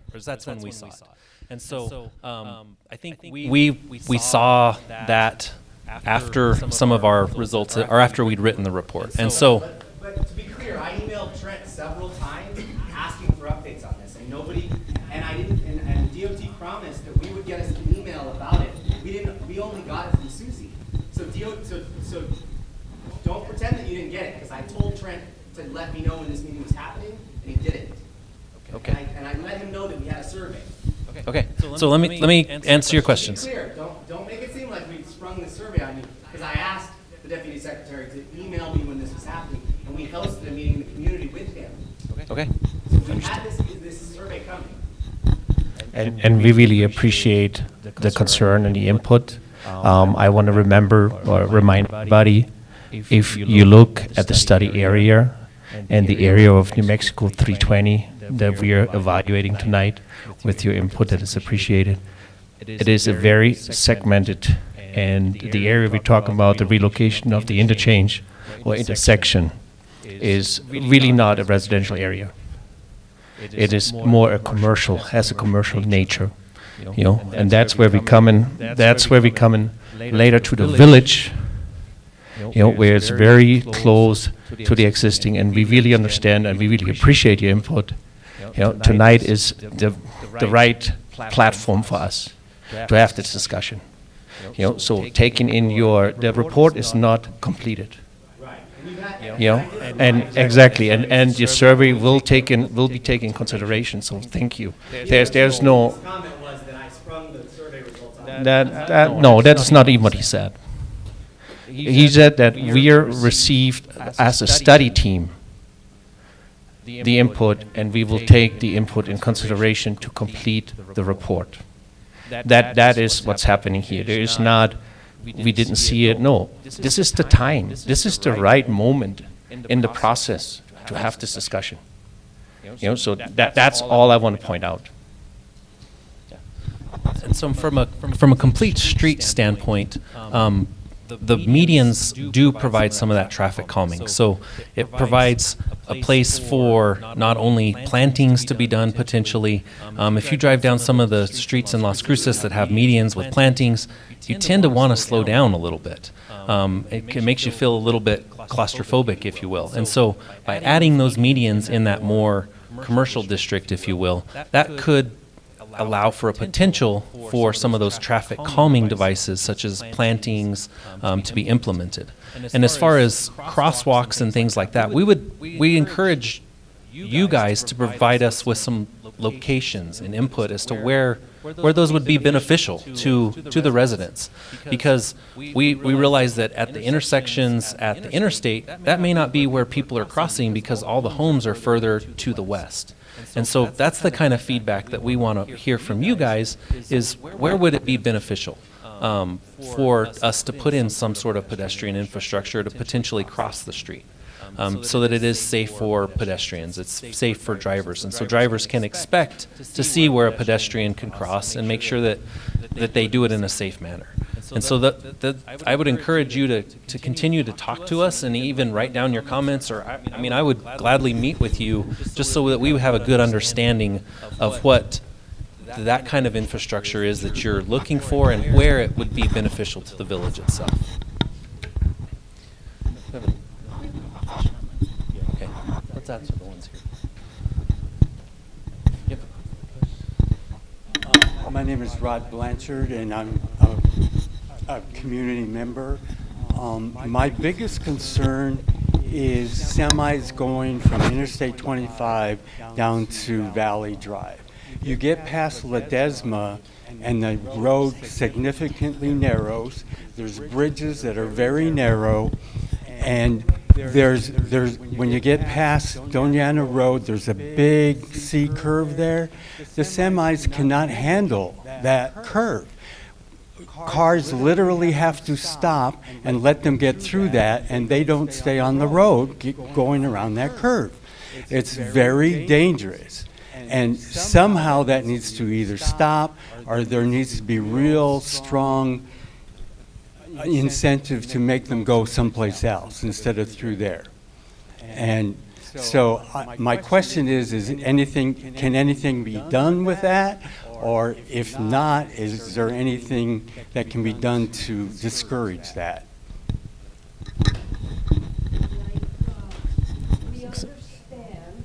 S6: because that's when we saw it. And so I think we saw that after some of our results, or after we'd written the report. And so,
S8: but to be clear, I emailed Trent several times asking for updates on this, and nobody. And I didn't, and DOT promised that we would get us an email about it. We only got it from Susie. So don't pretend that you didn't get it, because I told Trent to let me know when this meeting was happening, and he didn't. Okay. And I let him know that we had a survey.
S6: Okay. So let me answer your questions.
S8: To be clear, don't make it seem like we sprung this survey on you, because I asked the deputy secretary to email me when this was happening, and we hosted a meeting in the community with him.
S6: Okay.
S8: So we had this survey coming.
S5: And we really appreciate the concern and the input. I want to remind everybody, if you look at the study area and the area of New Mexico 320 that we are evaluating tonight, with your input that is appreciated, it is a very segmented, and the area we're talking about, the relocation of the interchange or intersection,
S9: is really not a residential area. It is more a commercial, has a commercial nature, and that's where we come in. That's where we come in later to the village, where it's very close to the existing, and we really understand and we really appreciate your input. Tonight is the right platform for us to have this discussion. So taking in the report is not completed. And exactly, and your survey will be taken in consideration. So thank you. There's no.
S8: Comment was that I sprung the survey results
S9: No, that is not even what he said. He said that we are received as a study team the input, and we will take the input in consideration to complete the report. That is what's happening here. There is not, we didn't see it. No, this is the time. This is the right moment in the process to have this discussion. So that's all I want to point out.
S6: And so from a complete street standpoint, the medians do provide some of that traffic calming. So it provides a place for not only plantings to be done potentially. If you drive down some of the streets in Las Cruces that have medians with plantings, you tend to want to slow down a little bit. It makes you feel a little bit claustrophobic, if you will. And so by adding those medians in that more commercial district, if you will, that could allow for a potential for some of those traffic calming devices, such as plantings, to be implemented. And as far as crosswalks and things like that, we encourage you guys to provide us with some locations and input as to where those would be beneficial to the residents, because we realize that at the intersections at the interstate, that may not be where people are crossing because all the homes are further to the west. And so that's the kind of feedback that we want to hear from you guys, is where would it be beneficial for us to put in some sort of pedestrian infrastructure to potentially cross the street, so that it is safe for pedestrians, it's safe for drivers, and so drivers can expect to see where a pedestrian can cross and make sure that they do it in a safe manner. And so I would encourage you to continue to talk to us and even write down your comments, or I would gladly meet with you just so that we have a good understanding of what that kind of infrastructure is that you're looking for and where it would be beneficial to the village itself. Okay, let's answer the ones here. Yep.
S10: My name is Rod Blanchard, and I'm a community member. My biggest concern is semis going from Interstate 25 down to Valley Drive. You get past Ledesma and the road significantly narrows. There's bridges that are very narrow, and there's when you get past Doñana Road, there's a big C curve there. The semis cannot handle that curve. Cars literally have to stop and let them get through that, and they don't stay on the road going around that curve. It's very dangerous. And somehow that needs to either stop, or there needs to be real strong incentive to make them go someplace else instead of through there. And so my question is can anything be done with that? Or if not, is there anything that can be done to discourage that?
S7: We understand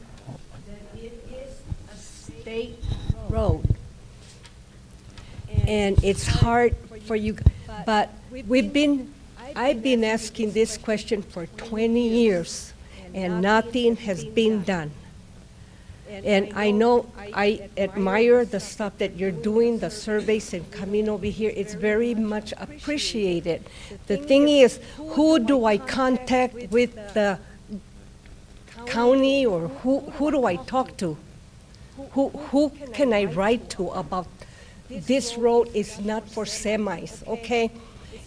S7: that it is a state road. And it's hard for you, but I've been asking this question for 20 years, and nothing has been done. And I know I admire the stuff that you're doing, the surveys and coming over here. It's very much appreciated. The thing is, who do I contact with the county, or who do I talk to? Who can I write to about this road is not for semis, okay?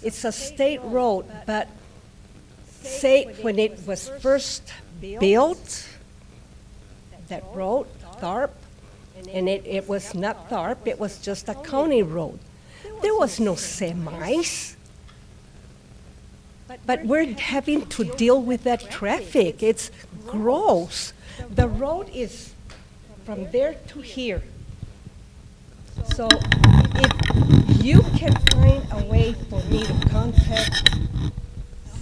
S7: It's a state road, but say when it was first built, that road, THARP, and it was not THARP, it was just a county road. There was no semis.
S11: But we're having to deal with that traffic. It's gross. The road is from there to here. So if you can find a way for me to contact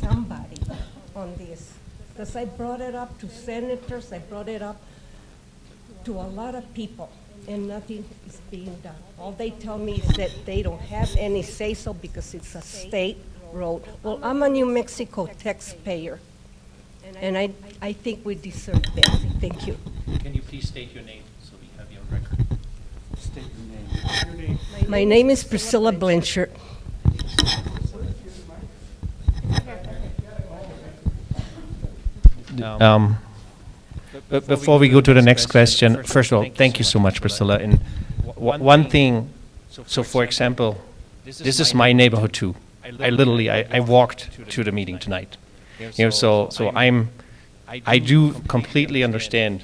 S11: somebody on this, because I brought it up to senators, I brought it up to a lot of people, and nothing is being done. All they tell me is that they don't have any say-so because it's a state road. Well, I'm a New Mexico taxpayer, and I think we deserve that. Thank you.
S9: Can you please state your name so we have your record?
S10: State your name.
S11: My name is Priscilla Blanchard.
S9: But before we go to the next question, first of all, thank you so much, Priscilla. And one thing, so for example, this is my neighborhood too. I walked to the meeting tonight. So I do completely understand,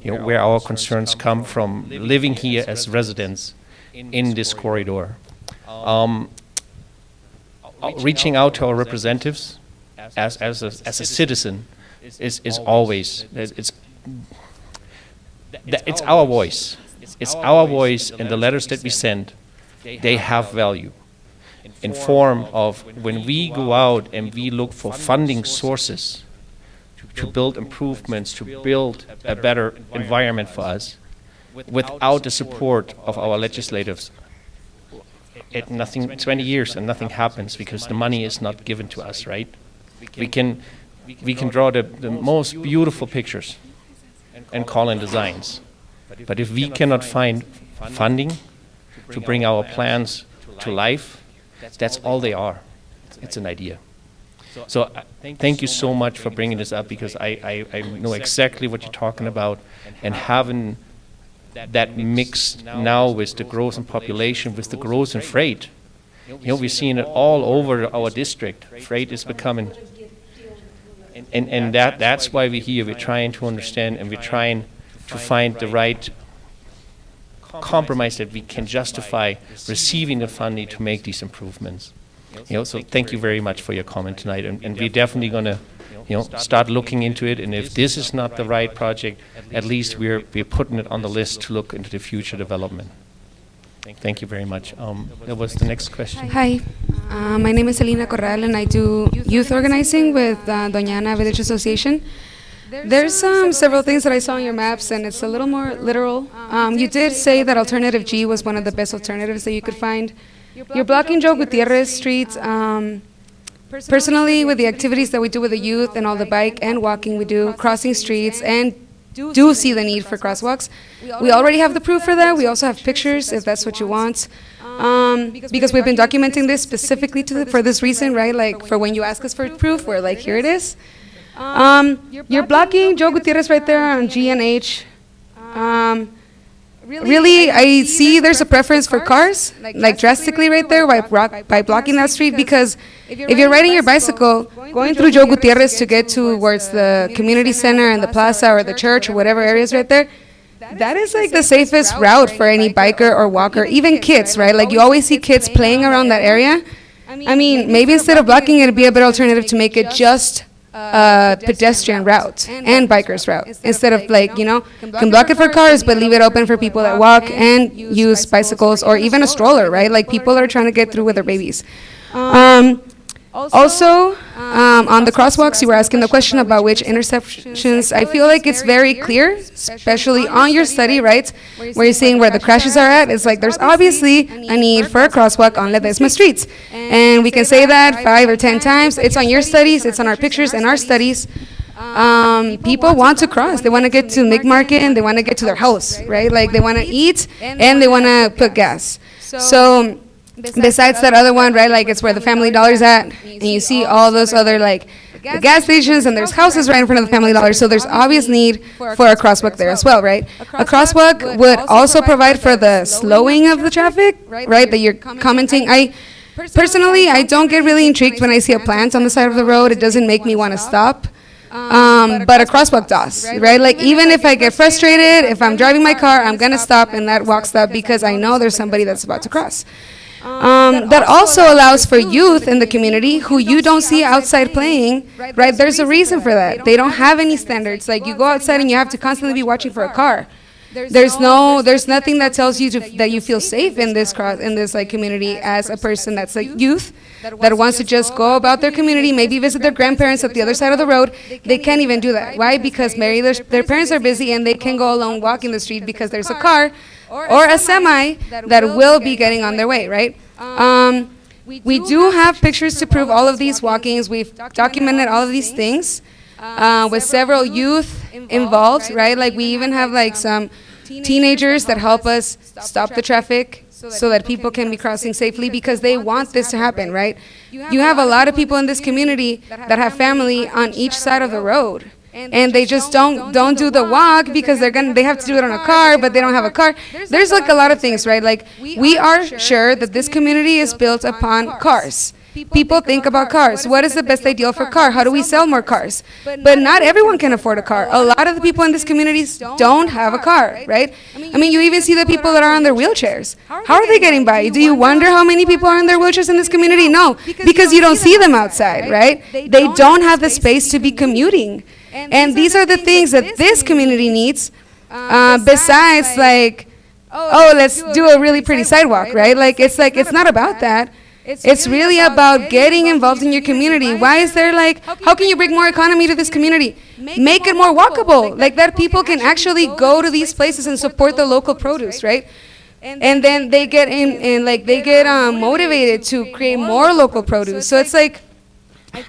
S9: where our concerns come from living here as residents in this corridor. Reaching out to our representatives as a citizen is always, it's our voice. It's our voice, and the letters that we send, they have value. In form of when we go out and we look for funding sources to build improvements, to build a better environment for us, without the support of our legislators, 20 years and nothing happens because the money is not given to us, right? We can draw the most beautiful pictures and call in designs. But if we cannot find funding to bring our plans to life, that's all they are. It's an idea. So thank you so much for bringing this up, because I know exactly what you're talking about, and having that mix now with the growth in population, with the growth in freight. We're seeing it all over our district. Freight is becoming, and that's why we're here. We're trying to understand, and we're trying to find the right compromise that we can justify receiving the funding to make these improvements. So thank you very much for your comment tonight, and we're definitely going to start looking into it, and if this is not the right project, at least we're putting it on the list to look into the future development. Thank you very much. That was the next question.
S12: Hi, my name is Selena Corral, and I do youth organizing with Doña Ana Village Association. There's several things that I saw on your maps, and it's a little more literal. You did say that Alternative G was one of the best alternatives that you could find. You're blocking Joe Gutierrez Street. Personally, with the activities that we do with the youth and all the bike and walking we do, crossing streets, and do see the need for crosswalks. We already have the proof for that. We also have pictures if that's what you want. Because we've been documenting this specifically for this reason, right? Like for when you ask us for proof, we're like, here it is. You're blocking Joe Gutierrez right there on G and H. Really, I see there's a preference for cars, like drastically right there by blocking that street, because if you're riding your bicycle, going through Joe Gutierrez to get towards the community center and the plaza or the church or whatever areas right there, that is like the safest route for any biker or walker, even kids, right? Like you always see kids playing around that area. I mean, maybe instead of blocking it, it'd be a better alternative to make it just pedestrian route and bikers route, instead of like, can block it for cars but leave it open for people that walk and use bicycles or even a stroller, right? Like people are trying to get through with their babies. Also, on the crosswalks, you were asking the question about which intersections. I feel like it's very clear, especially on your study, right, where you're seeing where the crashes are at. It's like there's obviously a need for a crosswalk on Ledesma streets. And we can say that 5 or 10 times. It's on your studies, it's on our pictures and our studies. People want to cross. They want to get to Mid-Market and they want to get to their house, right? Like they want to eat and they want to put gas. So besides that other one, right, like it's where the Family Dollar's at, and you see all those other like the gas stations, and there's houses right in front of the Family Dollar, so there's obvious need for a crosswalk there as well, right? A crosswalk would also provide for the slowing of the traffic, right, that you're commenting. Personally, I don't get really intrigued when I see a plant on the side of the road. It doesn't make me want to stop. But a crosswalk does, right? Like even if I get frustrated, if I'm driving my car, I'm going to stop in that walk stop because I know there's somebody that's about to cross. that also allows for youth in the community who you don't see outside playing, right? There's a reason for that. They don't have any standards. Like, you go outside and you have to constantly be watching for a car. There's nothing that tells you that you feel safe in this like community as a person that's a youth that wants to just go about their community, maybe visit their grandparents at the other side of the road. They can't even do that. Why? Because maybe their parents are busy and they can go alone walking the street because there's a car or a semi that will be getting on their way, right? We do have pictures to prove all of these walkings. We've documented all of these things with several youth involved, right? Like, we even have like some teenagers that help us stop the traffic so that people can be crossing safely because they want this to happen, right? You have a lot of people in this community that have family on each side of the road. And they just don't do the walk because they have to do it on a car, but they don't have a car. There's like a lot of things, right? Like, we are sure that this community is built upon cars. People think about cars. What is the best ideal for car? How do we sell more cars? But not everyone can afford a car. A lot of the people in these communities don't have a car, right? I mean, you even see the people that are on their wheelchairs. How are they getting by? Do you wonder how many people are in their wheelchairs in this community? No, because you don't see them outside, right? They don't have the space to be commuting. And these are the things that this community needs, besides like, oh, let's do a really pretty sidewalk, right? It's not about that. It's really about getting involved in your community. Why is there like, how can you bring more economy to this community? Make it more walkable, like that people can actually go to these places and support the local produce, right? And then they get motivated to create more local produce. So it's like,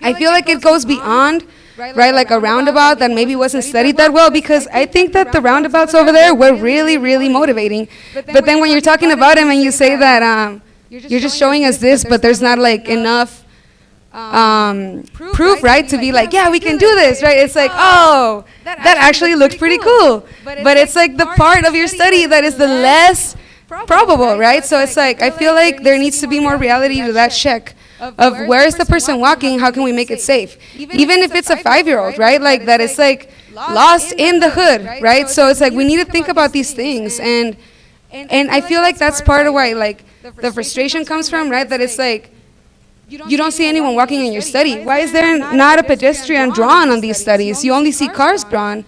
S12: I feel like it goes beyond, right, like a roundabout that maybe wasn't studied that well, because I think that the roundabouts over there were really, really motivating. But then when you're talking about them and you say that you're just showing us this, but there's not like enough proof, right, to be like, yeah, we can do this, right? It's like, oh, that actually looked pretty cool. But it's like the part of your study that is the less probable, right? So it's like, I feel like there needs to be more reality to that check of where is the person walking, how can we make it safe? Even if it's a 5-year-old, right? Like, that is like lost in the hood, right? So it's like, we need to think about these things. And I feel like that's part of why, like, the frustration comes from, right? That it's like, you don't see anyone walking in your study. Why is there not a pedestrian drawn on these studies? You only see cars drawn.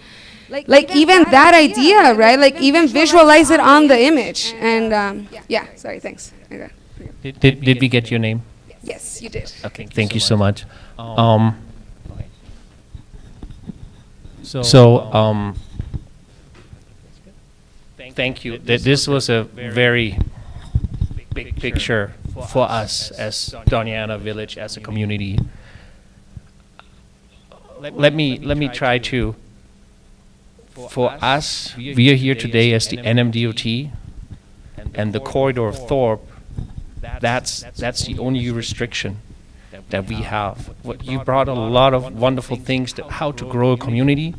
S12: Like, even that idea, right? Like, even visualize it on the image. And yeah, sorry, thanks. Okay.
S9: Did we get your name?
S12: Yes, you did.
S9: Okay, thank you so much. Thank you. This was a very big picture for us as Doniana Village, as a community. Let me try to. For us, we are here today as the NMDOT, and the corridor of Thorpe. That's the only restriction that we have. You brought a lot of wonderful things to how to grow a community,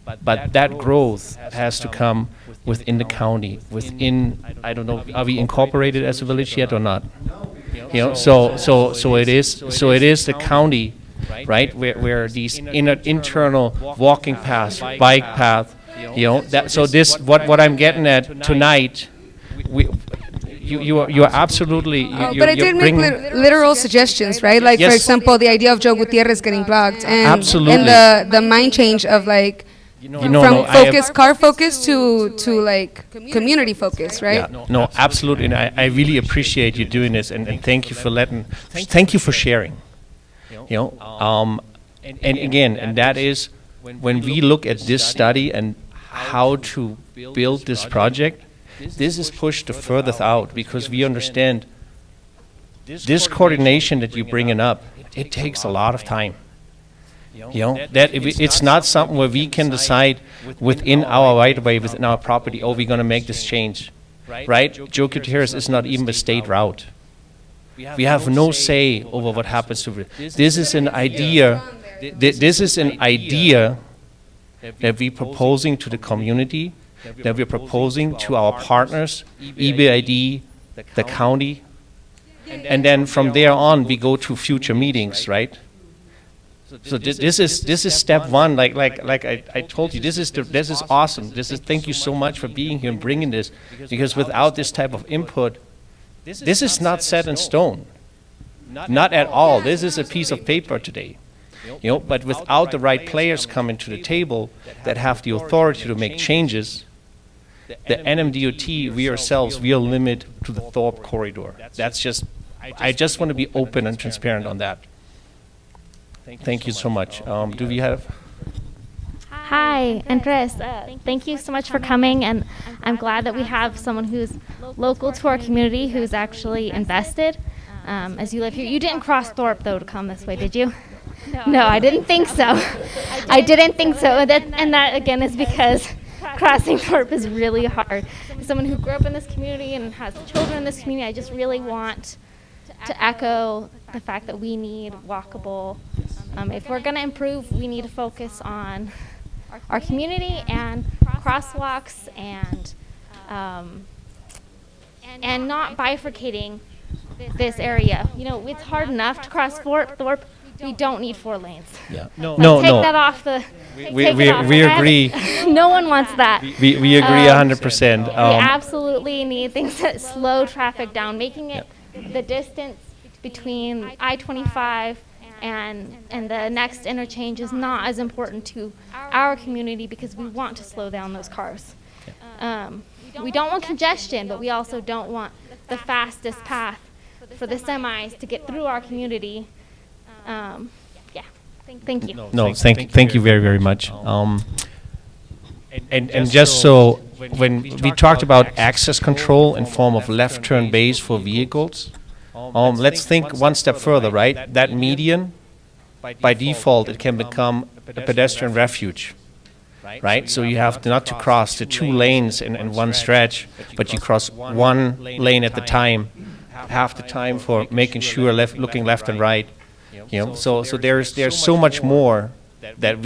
S9: but that growth has to come within the county, within, I don't know, are we incorporated as a village yet or not? You know, so it is the county, right, where these internal walking paths, bike path, you know, what I'm getting at tonight, you are absolutely.
S12: But I did make literal suggestions, right? Like, yes. For example, the idea of Joe Gutierrez getting blocked, and
S9: absolutely.
S12: And the mind change of like from car focus to like community focus, right?
S9: Yeah, no, absolutely. And I really appreciate you doing this, and thank you for sharing. You know, and again, and that is when we look at this study and how to build this project. This is pushed the furthest out because we understand this coordination that you're bringing up, it takes a lot of time. You know, that it's not something where we can decide within our right of way, within our property, oh, we're going to make this change, right? Joe Gutierrez is not even a state route. We have no say over what happens to it. This is an idea. This is an idea that we're proposing to the community, that we're proposing to our partners, EBID, the county, and then from there on we go to future meetings, right? So this is step one. Like I told you, this is awesome. Thank you so much for being here and bringing this, because without this type of input, This is not set in stone. Not at all. This is a piece of paper today. But without the right players coming to the table that have the authority to make changes, the NMDOT, we ourselves, we are limited to the Thorpe corridor. I just want to be open and transparent on that. Thank you so much. Do we have?
S13: Hi, Andres. Thank you so much for coming, and I'm glad that we have someone who's local to our community who's actually invested. As you live here, you didn't cross Thorpe though to come this way, did you? No, I didn't think so. I didn't think so, and that again is because crossing Thorpe is really hard. As someone who grew up in this community and has children in this community, I just really want to echo the fact that we need walkable. If we're going to improve, we need to focus on our community and crosswalks and not bifurcating this area. It's hard enough to cross Thorpe. We don't need 4 lanes.
S9: Yeah.
S13: Take that off the.
S9: We agree.
S13: No one wants that.
S9: We agree 100%.
S13: We absolutely need things that slow traffic down, making it the distance between I-25 and the next interchange is not as important to our community because we want to slow down those cars. We don't want congestion, but we also don't want the fastest path for the semis to get through our community. Thank you.
S9: No, thank you very, very much. And just so, when we talked about access control in form of left turn bays for vehicles, let's think one step further, right? That median, by default, it can become a pedestrian refuge, right? So you have not to cross the 2 lanes in one stretch, but you cross 1 lane at the time, half the time for making sure looking left and right. So there's so much more that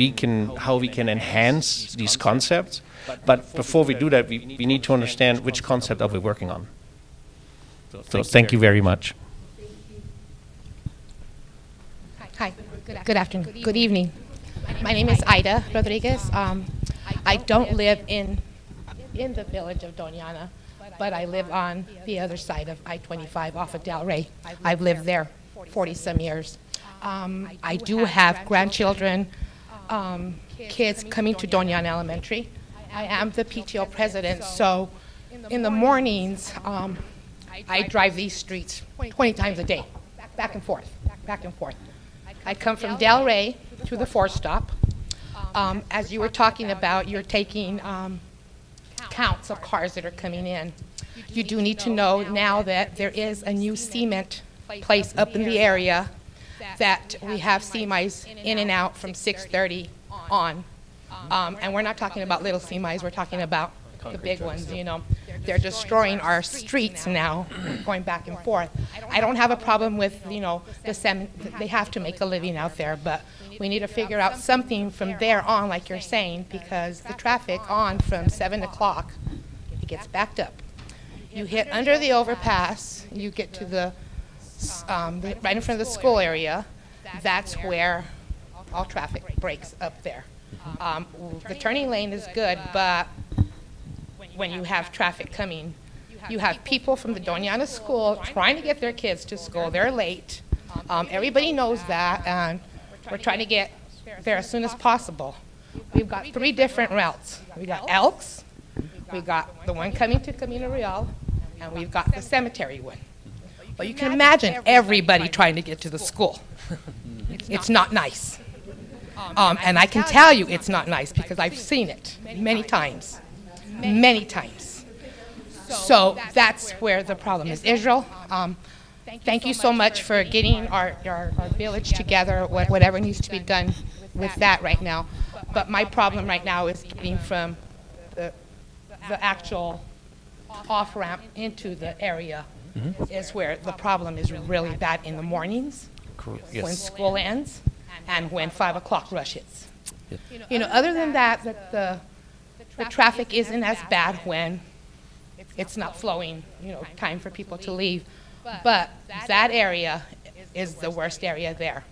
S9: how we can enhance these concepts. But before we do that, we need to understand which concept are we working on. So thank you very much.
S14: Hi, good afternoon, good evening. My name is Ida Rodriguez. I don't live in the village of Doñana, but I live on the other side of I-25 off of Del Rey. I've lived there 40-some years. I do have grandchildren, kids coming to Doñana Elementary. I am the PTO president, so in the mornings, I drive these streets 20 times a day, back and forth, back and forth. I come from Del Rey to the 4-stop. As you were talking about, you're taking counts of cars that are coming in. You do need to know now that there is a new cement place up in the area that we have semis in and out from 6:30 on. And we're not talking about little semis, we're talking about the big ones, They're destroying our streets now, going back and forth. I don't have a problem with, the cement. They have to make a living out there, but we need to figure out something from there on, like you're saying, because the traffic on from 7 o'clock, it gets backed up. You hit under the overpass, you get to the right in front of the school area. That's where all traffic breaks up there. The turning lane is good, but when you have traffic coming, you have people from the Doñana school trying to get their kids to school. They're late. Everybody knows that, and we're trying to get there as soon as possible. We've got 3 different routes. We got Elks, we got the one coming to Camino Real, and we've got the cemetery one. Well, you can imagine everybody trying to get to the school. It's not nice. And I can tell you it's not nice because I've seen it many times. Many times. So that's where the problem is. Israel, thank you so much for getting our village together, whatever needs to be done with that right now. But my problem right now is getting from the actual off-ramp into the area is where the problem is really bad in the mornings, when school ends, and when 5 o'clock rush hits. Other than that, the traffic isn't as bad when it's not flowing, time for people to leave. But that area is the worst area there.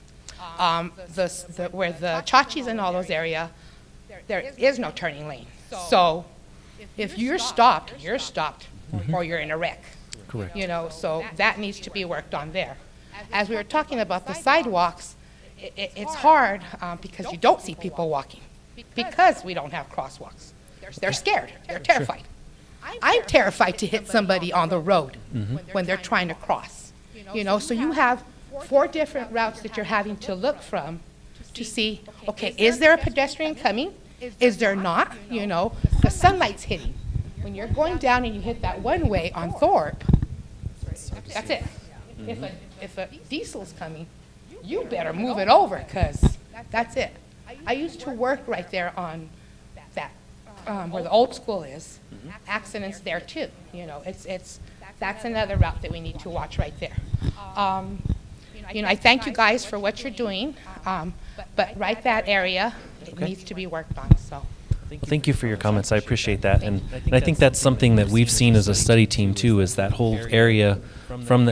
S14: Where the Chachis and all those areas, there is no turning lane. So if you're stopped, or you're in a wreck.
S6: Correct.
S14: You know, so that needs to be worked on there. As we were talking about the sidewalks, it's hard because you don't see people walking because we don't have crosswalks. They're scared. They're terrified. I'm terrified to hit somebody on the road when they're trying to cross. You know, so you have 4 different routes that you're having to look from to see, okay, is there a pedestrian coming? Is there not? You know, the sunlight's hitting. When you're going down and you hit that one way on Thorpe, that's it. If a diesel's coming, you better move it over because that's it. I used to work right there on that, where the old school is. Accidents there too. You know, that's another route that we need to watch right there. You know, I thank you guys for what you're doing, but right that area, it needs to be worked on. So.
S6: Thank you for your comments. I appreciate that, and I think that's something that we've seen as a study team too. Is that whole area from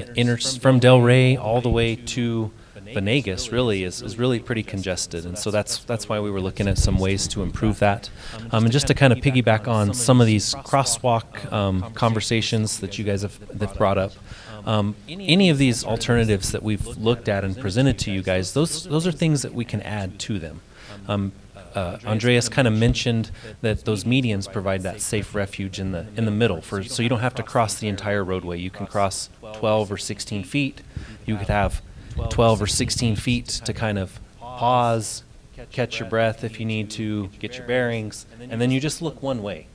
S6: from Del Rey all the way to Venegas really is really pretty congested, and so that's why we were looking at some ways to improve that. And just to kind of piggyback on some of these crosswalk conversations that you guys have brought up. Any of these alternatives that we've looked at and presented to you guys, those are things that we can add to them. Andreas kind of mentioned that those medians provide that safe refuge in the middle, so you don't have to cross the entire roadway. You can cross 12 or 16 feet. You could have 12 or 16 feet to kind of pause, catch your breath if you need to, get your bearings, and then you just look one way.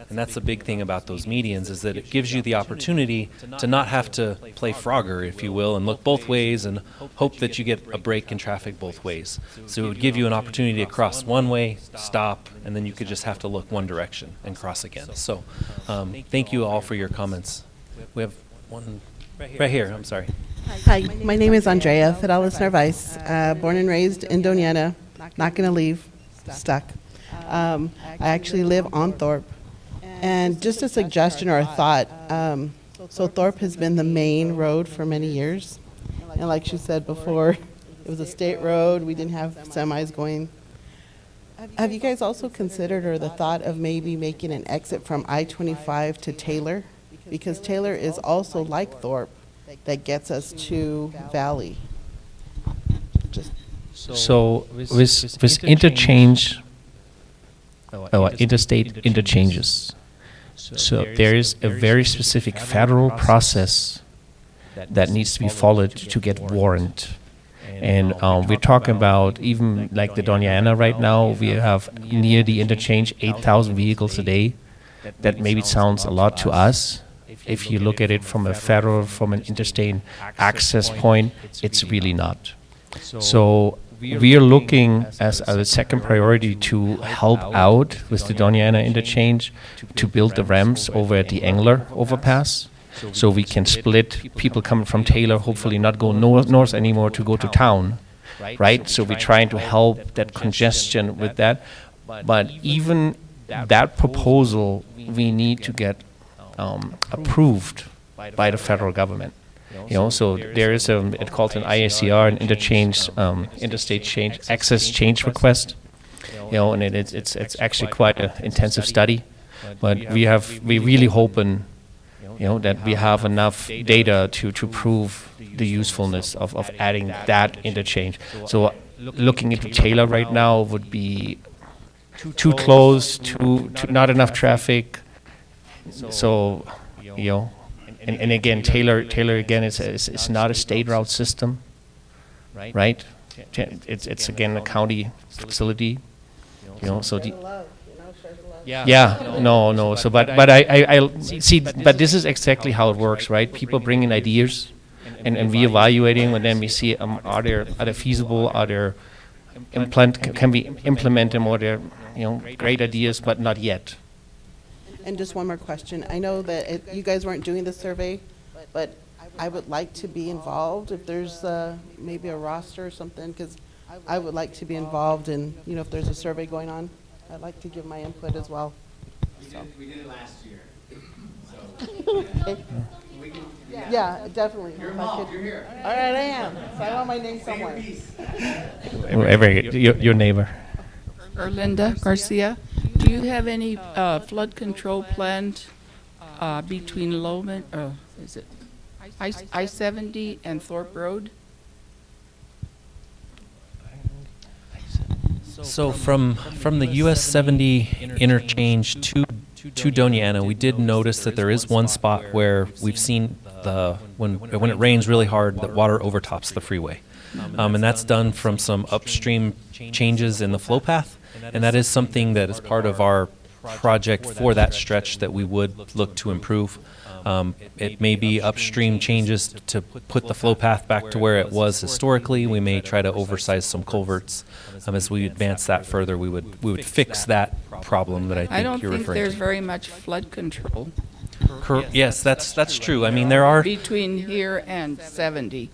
S6: And that's the big thing about those medians, is that it gives you the opportunity to not have to play Frogger, if you will, and look both ways and hope that you get a break in traffic both ways. So it would give you an opportunity to cross one way, stop, and then you could just have to look one direction and cross again. So thank you all for your comments. We have one right here. I'm sorry.
S15: Hi, my name is Andrea Fidelis Narvaez, born and raised in Doniana, not going to leave, stuck. I actually live on Thorpe. And just a suggestion or a thought, so Thorpe has been the main road for many years. And like she said before, it was a state road, we didn't have semis going. Have you guys also considered or the thought of maybe making an exit from I-25 to Taylor? Because Taylor is also like Thorpe, that gets us to Valley.
S9: So with interchange, interstate interchanges, so there is a very specific federal process that needs to be followed to get warrant. And we're talking about even like the Doniana right now, we have near the interchange 8,000 vehicles a day. That maybe sounds a lot to us. If you look at it from an interstate access point, it's really not. So we are looking as a second priority to help out with the Doniana interchange to build the ramps over at the Engler overpass. So we can split people coming from Taylor, hopefully not go north anymore to go to town, right? So we're trying to help that congestion with that. But even that proposal, we need to get approved by the federal government. You know, so there is it's called an IACR, an interchange, interstate change access change request. You know, and it's actually quite an intensive study, but we really hoping, you know, that we have enough data to prove the usefulness of adding that interchange. So looking into Taylor right now would be too close, too not enough traffic. So, you know, and again, Taylor again, it's not a state route system, right? It's again a county facility, you know. So no. So but I see. But this is exactly how it works, right? People bring in ideas, and we evaluating, and then we see are they feasible? Are there can we implement them? Or they're, you know, great ideas, but not yet.
S15: And just one more question. I know that you guys weren't doing the survey, but I would like to be involved if there's maybe a roster or something, because I would like to be involved in, you know, if there's a survey going on, I'd like to give my input as well.
S16: We did it last year.
S15: Okay. Yeah, definitely.
S16: You're involved. You're here.
S15: All right, I am. So I want my name somewhere.
S9: Your neighbor.
S17: Erlinda Garcia, do you have any flood control planned between Lowman, Is it I-70 and Thorpe Road?
S6: So from the US 70 interchange to Doniana, we did notice that there is one spot where we've seen when it rains really hard, that water overtops the freeway. And that's done from some upstream changes in the flow path, and that is something that is part of our project for that stretch that we would look to improve. It may be upstream changes to put the flow path back to where it was historically. We may try to oversize some culverts. As we advance that further, we would fix that problem that I think you're referring to.
S17: I don't think there's very much flood control.
S6: Yes, that's true. I mean, there are
S17: between here and 70.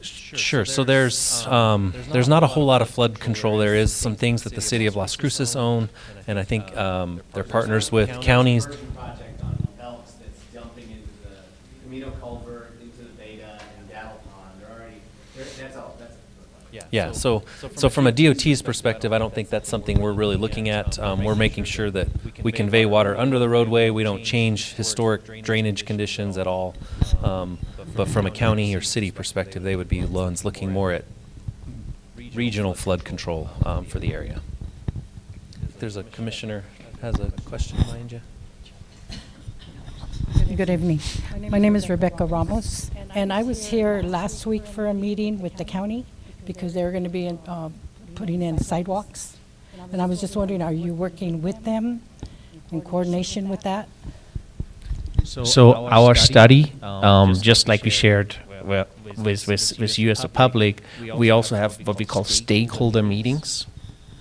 S6: Sure. So there's not a whole lot of flood control. There is some things that the city of Las Cruces own, and I think they're partners with counties.
S8: Project on Elks that's dumping into the Camino culvert, into the Vega and Dattle Pond. They're already, that's all.
S6: Yeah. So from a DOT's perspective, I don't think that's something we're really looking at. We're making sure that we convey water under the roadway. We don't change historic drainage conditions at all. But from a county or city perspective, they would be the ones looking more at regional flood control for the area. There's a commissioner has a question behind you.
S18: Good evening. My name is Rebecca Ramos, and I was here last week for a meeting with the county because they're going to be putting in sidewalks. And I was just wondering, are you working with them in coordination with that?
S9: So our study, just like we shared with you as a public, we also have what we call stakeholder meetings.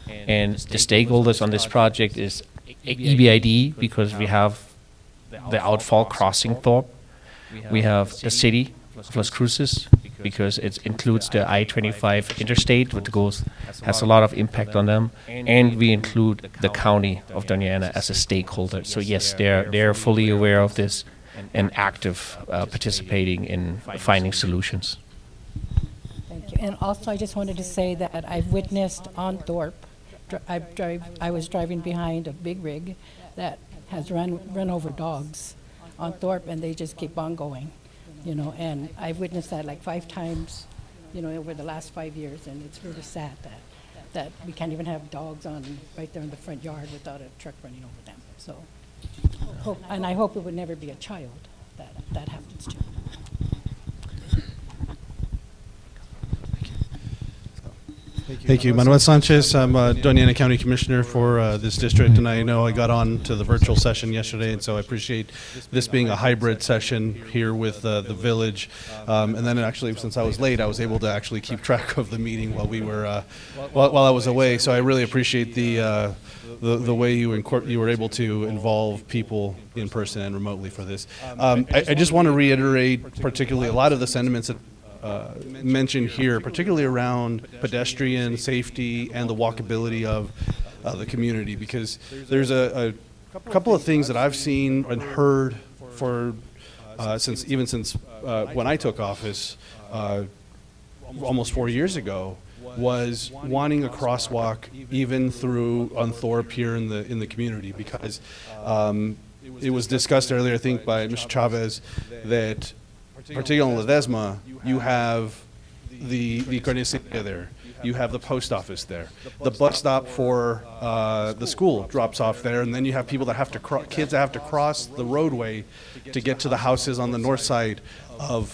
S9: And the stakeholders on this project is EBID, because we have the outfall crossing Thorpe. We have the city of Las Cruces, because it includes the I-25 interstate, which has a lot of impact on them. And we include the county of Doniana as a stakeholder. So yes, they're fully aware of this and active participating in finding solutions.
S18: Thank you. And also, I just wanted to say that I've witnessed on Thorpe, I was driving behind a big rig that has run over dogs on Thorpe, and they just keep on going. And I've witnessed that like 5 times, over the last 5 years, and it's really sad that we can't even have dogs right there in the front yard without a truck running over them. So, I hope it would never be a child that happens to.
S19: Thank you. Manuel Sanchez. I'm Doniana County Commissioner for this district, and I know I got on to the virtual session yesterday, and so I appreciate this being a hybrid session here with the village. And then actually, since I was late, I was able to actually keep track of the meeting while we were while I was away. So I really appreciate the way you were able to involve people in person and remotely for this. I just want to reiterate particularly a lot of the sentiments that mentioned here, particularly around pedestrian safety and the walkability of the community, because there's a couple of things that I've seen and heard since when I took office almost 4 years ago, was wanting a crosswalk even through on Thorpe here in the community, because it was discussed earlier, I think, by Mr. Chavez, that particularly in Ledesma, you have the Carniceria there, you have the post office there, the bus stop for the school drops off there, and then you have people that have to kids that have to cross the roadway to get to the houses on the north side of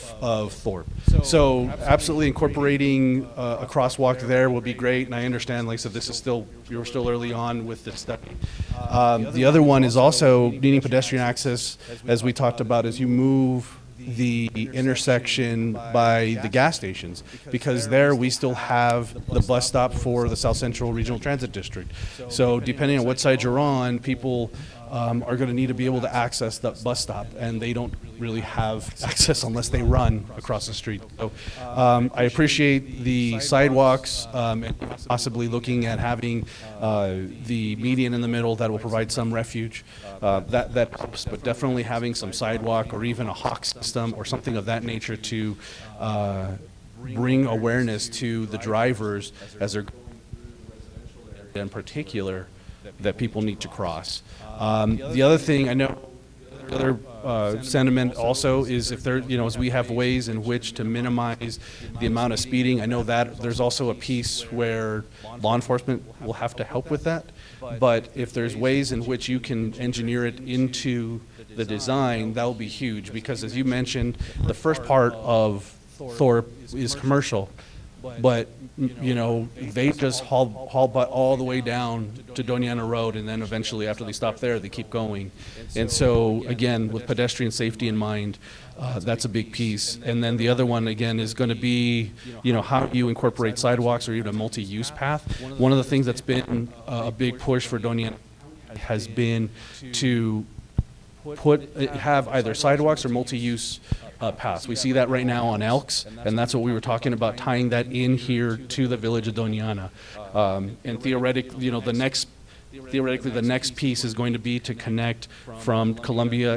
S19: Thorpe. So absolutely incorporating a crosswalk there will be great, and I understand, like I said, you're still early on with this study. The other one is also needing pedestrian access, as we talked about, as you move the intersection by the gas stations, because there we still have the bus stop for the South Central Regional Transit District. So depending on what side you're on, people are going to need to be able to access that bus stop, and they don't really have access unless they run across the street. So I appreciate the sidewalks and possibly looking at having the median in the middle that will provide some refuge. That helps, but definitely having some sidewalk or even a hawk system or something of that nature to bring awareness to the drivers as they're in particular that people need to cross. The other thing, I know sentiment also is if there, as we have ways in which to minimize the amount of speeding. I know that there's also a piece where law enforcement will have to help with that. But if there's ways in which you can engineer it into the design, that will be huge. Because as you mentioned, the first part of Thorpe is commercial. But, they just haul butt all the way down to Doñana Road, and then eventually after they stop there, they keep going. And so, again, with pedestrian safety in mind, that's a big piece. And then the other one, again, is going to be, how you incorporate sidewalks or even a multi-use path. One of the things that's been a big push for Doñana has been to have either sidewalks or multi-use paths. We see that right now on Elks, and that's what we were talking about, tying that in here to the village of Doñana. And theoretically, the next piece is going to be to connect from Columbia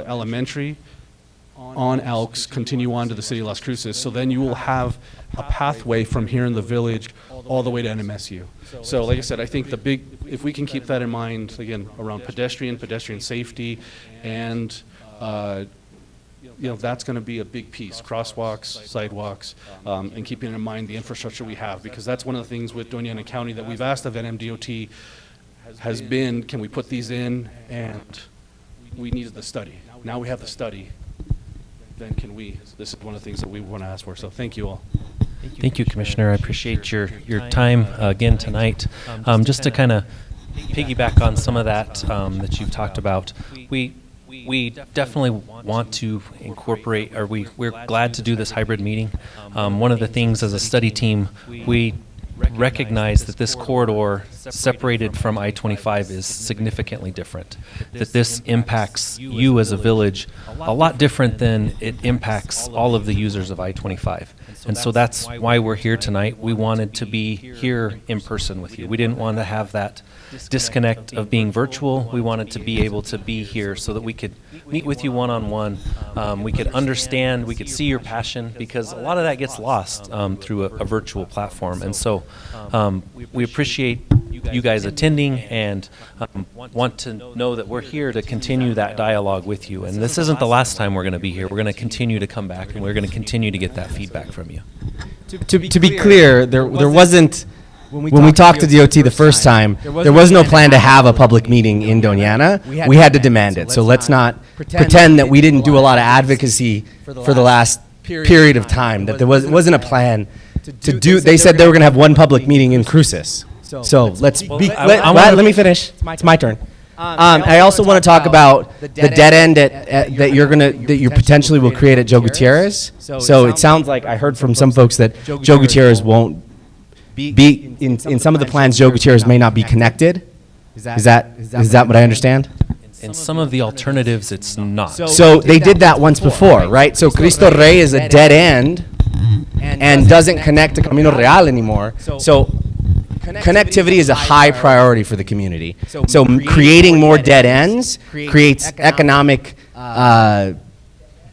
S19: Elementary on Elks, continue on to the city of Las Cruces. So then you will have a pathway from here in the village all the way to NMSU. So like I said, I think if we can keep that in mind, again, around pedestrian safety, and that's going to be a big piece, crosswalks, sidewalks, and keeping in mind the infrastructure we have, because that's one of the things with Doñana County that we've asked of NMDOT has been, can we put these in? And we needed the study. Now we have the study. Then can we? This is one of the things that we want to ask for. So thank you all.
S6: Thank you, Commissioner. I appreciate your time again tonight. Just to kind of piggyback on some of that that you've talked about, we definitely want to incorporate, or we're glad to do this hybrid meeting. One of the things as a study team, we recognize that this corridor separated from I-25 is significantly different, that this impacts you as a village a lot different than it impacts all of the users of I-25. And so that's why we're here tonight. We wanted to be here in person with you. We didn't want to have that disconnect of being virtual. We wanted to be able to be here so that we could meet with you one-on-one. We could understand, we could see your passion, because a lot of that gets lost through a virtual platform. And so we appreciate you guys attending, and want to know that we're here to continue that dialogue with you. And this isn't the last time we're going to be here. We're going to continue to come back, and we're going to continue to get that feedback from you.
S8: To be clear, there wasn't, when we talked to DOT the first time, there was no plan to have a public meeting in Doñana. We had to demand it. So let's not pretend that we didn't do a lot of advocacy for the last period of time, that there wasn't a plan to do. They said they were going to have one public meeting in Cruces. So let me finish. It's my turn. I also want to talk about the dead end that you potentially will create at Joe Gutierrez. So it sounds like I heard from some folks that Joe Gutierrez won't be in some of the plans. Joe Gutierrez may not be connected. Is that what I understand?
S6: In some of the alternatives, it's not.
S8: So they did that once before, right? So Cristo Rey is a dead end and doesn't connect to Camino Real anymore. So connectivity is a high priority for the community. So creating more dead ends creates economic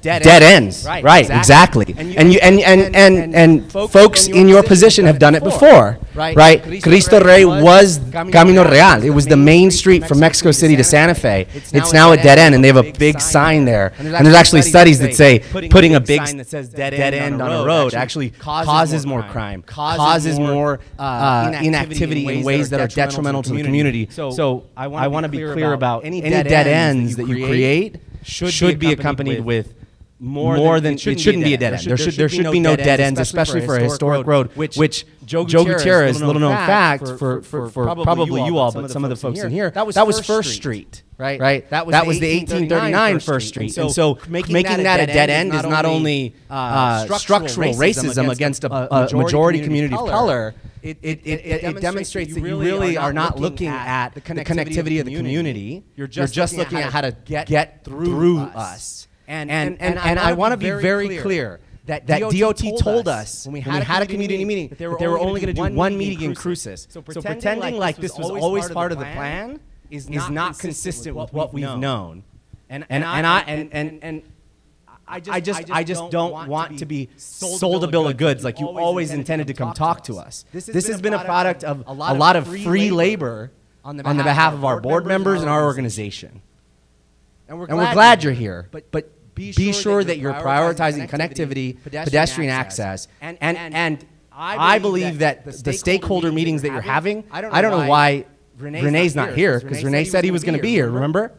S8: dead ends. Right, exactly. And folks in your position have done it before, right? Cristo Rey was Camino Real. It was the main street from Mexico City to Santa Fe. It's now a dead end, and they have a big sign there. And there's actually studies that say putting a big sign that says dead end on a road actually causes more crime, causes more inactivity in ways that are detrimental to the community. So I want to be clear about any dead ends that you create should be accompanied with more than it shouldn't be a dead end. There should be no dead ends, especially for a historic road, which Joe Gutierrez, little known fact for probably you all, but some of the folks in here, that was First Street, right? That was the 1839 First Street. And so making that a dead end is not only structural racism against a majority community of color, it demonstrates that you really are not looking at the connectivity of the community. You're just looking at how to get through us. And I want to be very clear that DOT told us when we had a community meeting that they were only going to do one meeting in Cruces. So pretending like this was always part of the plan is not consistent with what we've known. And I just don't want to be sold a bill of goods like you always intended to come talk to us. This has been a product of a lot of free labor on the behalf of our board members and our organization. And we're glad you're here. But be sure that you're prioritizing connectivity, pedestrian access, and I believe that the stakeholder meetings that you're having, I don't know why Renee's not here, because Renee said he was going to be here, remember?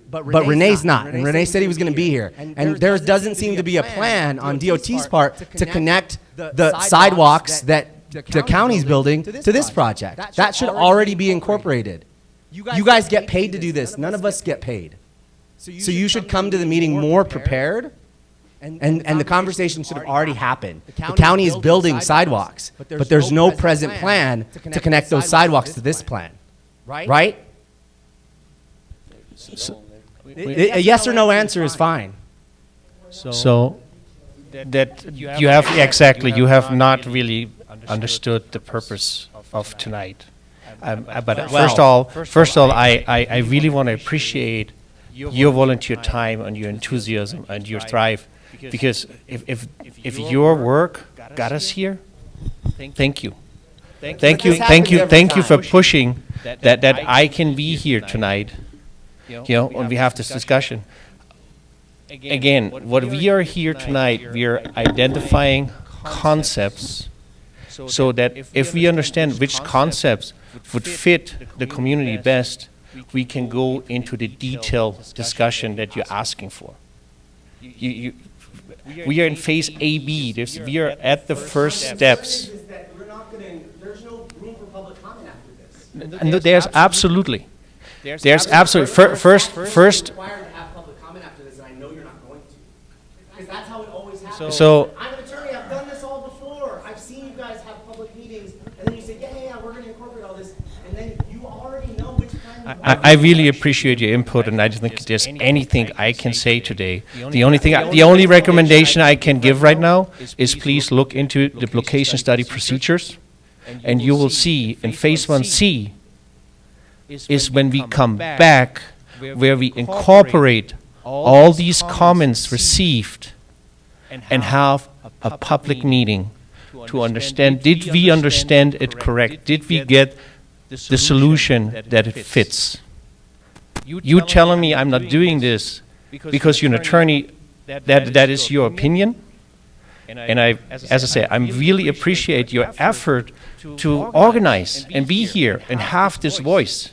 S8: But Renee's not, and Renee said he was going to be here. And there doesn't seem to be a plan on DOT's part to connect the sidewalks that the county's building to this project. That should already be incorporated. You guys get paid to do this. None of us get paid. So you should come to the meeting more prepared, and the conversation should have already happened. The county is building sidewalks, but there's no present plan to connect those sidewalks to this plan, right? A yes or no answer is fine.
S9: So that you have not really understood the purpose of tonight. But first of all, I really want to appreciate your volunteer time and your enthusiasm and your drive, because if your work got us here, thank you. Thank you for pushing that I can be here tonight. And we have this discussion. Again, what we are here tonight, we are identifying concepts so that if we understand which concepts would fit the community best, we can go into the detailed discussion that you're asking for. We are in phase A-B. We are at the first steps.
S8: There's no room for public comment after this.
S9: And there's absolutely. There's absolutely. First.
S8: Required to have public comment after this, and I know you're not going to, because that's how it always happens.
S9: So
S8: I'm an attorney. I've done this all before. I've seen you guys have public meetings, and then you say, yeah, we're going to incorporate all this, and then you already know which kind.
S9: I really appreciate your input, and I don't think there's anything I can say today. The only recommendation I can give right now is please look into the location study procedures, and you will see in phase 1C is when we come back where we incorporate all these comments received and have a public meeting to understand, did we understand it correct? Did we get the solution that it fits? You telling me I'm not doing this because you're an attorney, that is your opinion? And as I say, I really appreciate your effort to organize and be here and have this voice,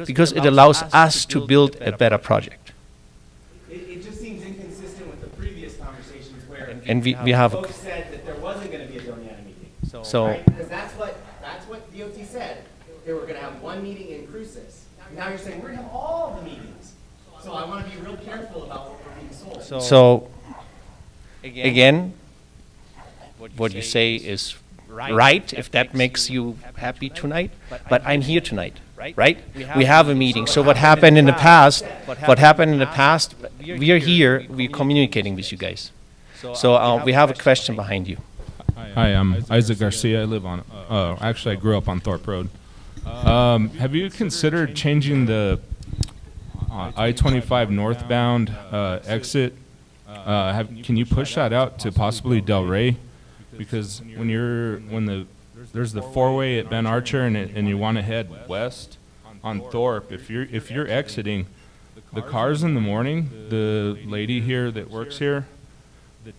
S9: because it allows us to build a better project.
S8: It just seems inconsistent with the previous conversations where
S9: we have
S8: folks said that there wasn't going to be a Doniana meeting.
S9: So
S8: right? Because that's what DOT said. They were going to have one meeting in Cruces. Now you're saying we're going to have all the meetings. So I want to be real careful about what we're being sold.
S9: So again, what you say is right, if that makes you happy tonight, but I'm here tonight. Right? We have a meeting. So what happened in the past, we are here, we're communicating with you guys. So we have a question behind you.
S20: Hi, I'm Isaac Garcia. I live on, actually I grew up on Thorpe Road. Have you considered changing the I-25 northbound exit? Can you push that out to possibly Del Rey? Because there's the four-way at Ben Archer, and you want to head west on Thorpe. If you're exiting, the cars in the morning, the lady here that works here,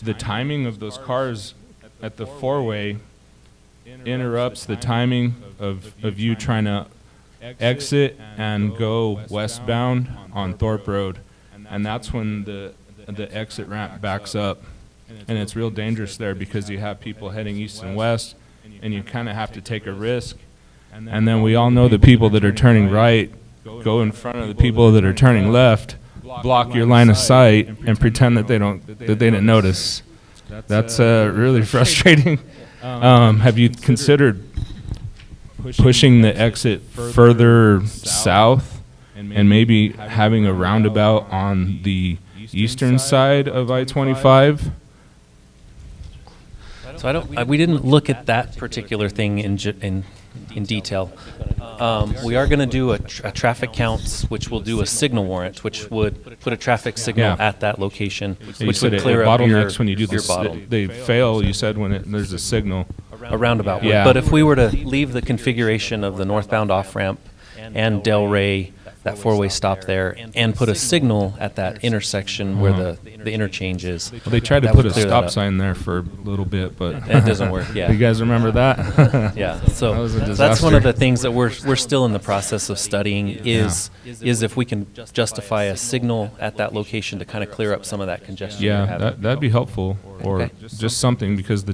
S20: the timing of those cars at the four-way interrupts the timing of you trying to exit and go westbound on Thorpe Road, and that's when the exit ramp backs up, and it's real dangerous there because you have people heading east and west, and you kind of have to take a risk. And then we all know the people that are turning right go in front of the people that are turning left, block your line of sight, and pretend that they didn't notice. That's really frustrating. Have you considered pushing the exit further south and maybe having a roundabout on the eastern side of I-25?
S6: So we didn't look at that particular thing in detail. We are going to do a traffic counts, which will do a signal warrant, which would put a traffic signal at that location, which would clear up
S20: bottlenecks when you do
S6: your
S20: this.
S6: bottle.
S20: They fail. You said when there's a signal.
S6: A roundabout would.
S20: Yeah.
S6: But if we were to leave the configuration of the northbound off-ramp and Del Rey that four-way stop there and put a signal at that intersection where the interchange is.
S20: Well, they tried to
S6: That
S20: put
S6: would
S20: a
S6: clear that
S20: stop
S6: up.
S20: sign there for a little bit, but
S6: It doesn't work, yeah.
S20: You guys remember that?
S6: Yeah, so
S20: that was a
S6: that's one of
S20: disaster.
S6: the things that we're still in the process of studying is if we can justify a signal at that location to kind of clear up some of that congestion. we're
S20: Yeah,
S6: having.
S20: that'd be helpful, or
S6: Okay.
S20: just something, because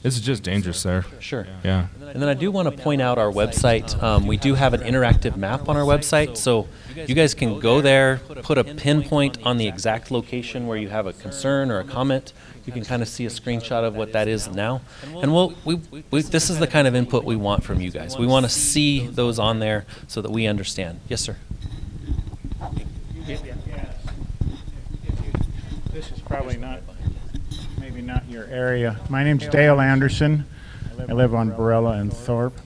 S20: it's just dangerous there.
S6: Sure.
S20: Yeah.
S6: And then I do want to point out our website. We do have an interactive map on our website, so you guys can go there, put a pinpoint on the exact location where you have a concern or a comment. You can kind of see a screenshot of what that is now. And this is the kind of input we want from you guys. We want to see those on there so that we understand. Yes, sir.
S21: This is probably maybe not your area. My name's Dale Anderson. I live on Barella and Thorpe.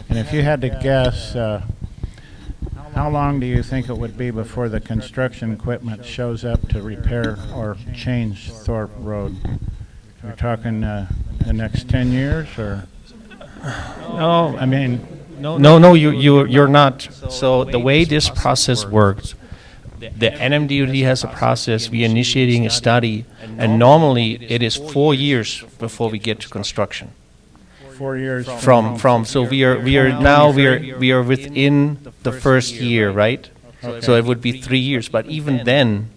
S21: And if you had to guess, how long do you think it would be before the construction equipment shows up to repair or change Thorpe Road? You're talking the next 10 years, or?
S9: No,
S21: I mean,
S9: you're not. So the way this process works, the NMDOT has a process. We're initiating a study, and normally it is 4 years before we get to construction.
S21: 4 years
S9: From so we are within the first year, right?
S21: Okay.
S9: So it would be 3 years, but even then,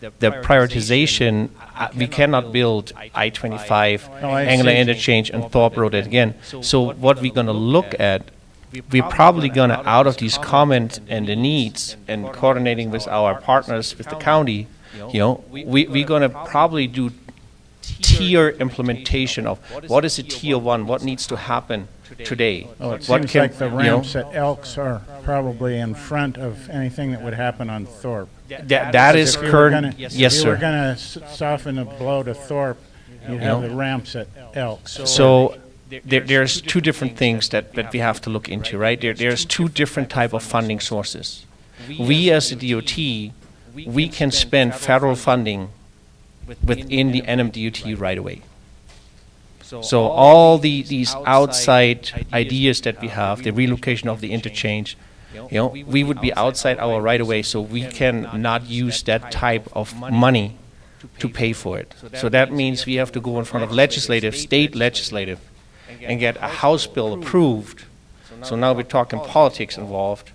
S9: the prioritization, we cannot build I-25,
S21: I
S9: Angler
S21: see.
S9: Interchange, and Thorpe Road again. So what we're going to look at, we're probably going to, out of these comments and the needs, and coordinating with our partners, with the county, we're going to probably do tier implementation of what is a tier 1, what needs to happen today.
S21: Oh, it
S9: What
S21: seems
S9: can-
S21: like the ramps at Elks are probably in front of anything that would happen on Thorpe.
S9: That is
S21: If you were
S9: current,
S21: gonna-
S9: yes,
S21: If you
S9: sir.
S21: were going to soften the blow to Thorpe, you'd have the ramps at Elks.
S9: So there's two different things that we have to look into, right? There's two different type of funding sources. We as a DOT, we can spend federal funding within the NMDOT right away. So all these outside ideas that we have, the relocation of the interchange, we would be outside our right away, so we can not use that type of money to pay for it. So that means we have to go in front of state legislative, and get a House bill approved. So now we're talking politics involved.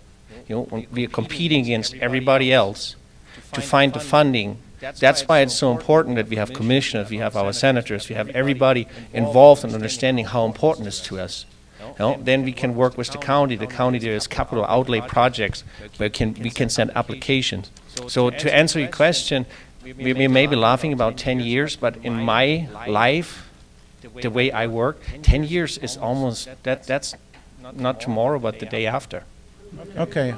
S9: When we are competing against everybody else to find the funding. That's why it's so important that we have commissioners, we have our senators, we have everybody involved in understanding how important it is to us. Then we can work with the county. The county, there is capital outlay projects where we can send applications. So to answer your question, we may be laughing about 10 years, but in my life, the way I work, 10 years is almost, that's not tomorrow, but the day after.
S21: Okay.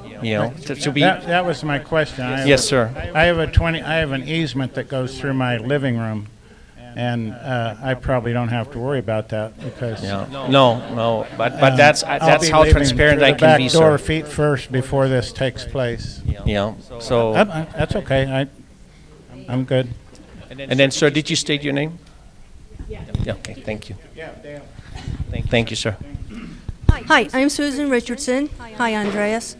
S9: To be.
S21: That was my question.
S9: Yes, sir.
S21: I have an easement that goes through my living room, and I probably don't have to worry about that because.
S9: No, but that's
S21: I'll be
S9: how
S21: leaving
S9: transparent
S21: through
S9: I
S21: the
S9: can be,
S21: back door
S9: sir.
S21: feet first before this takes place.
S9: So.
S21: That's okay. I'm good.
S9: And then, sir, did you state your name? Yeah. Okay, thank you.
S21: Yeah, Dale.
S9: Thank you, sir.
S22: Hi, I'm Susan Richardson. Hi, Andreas.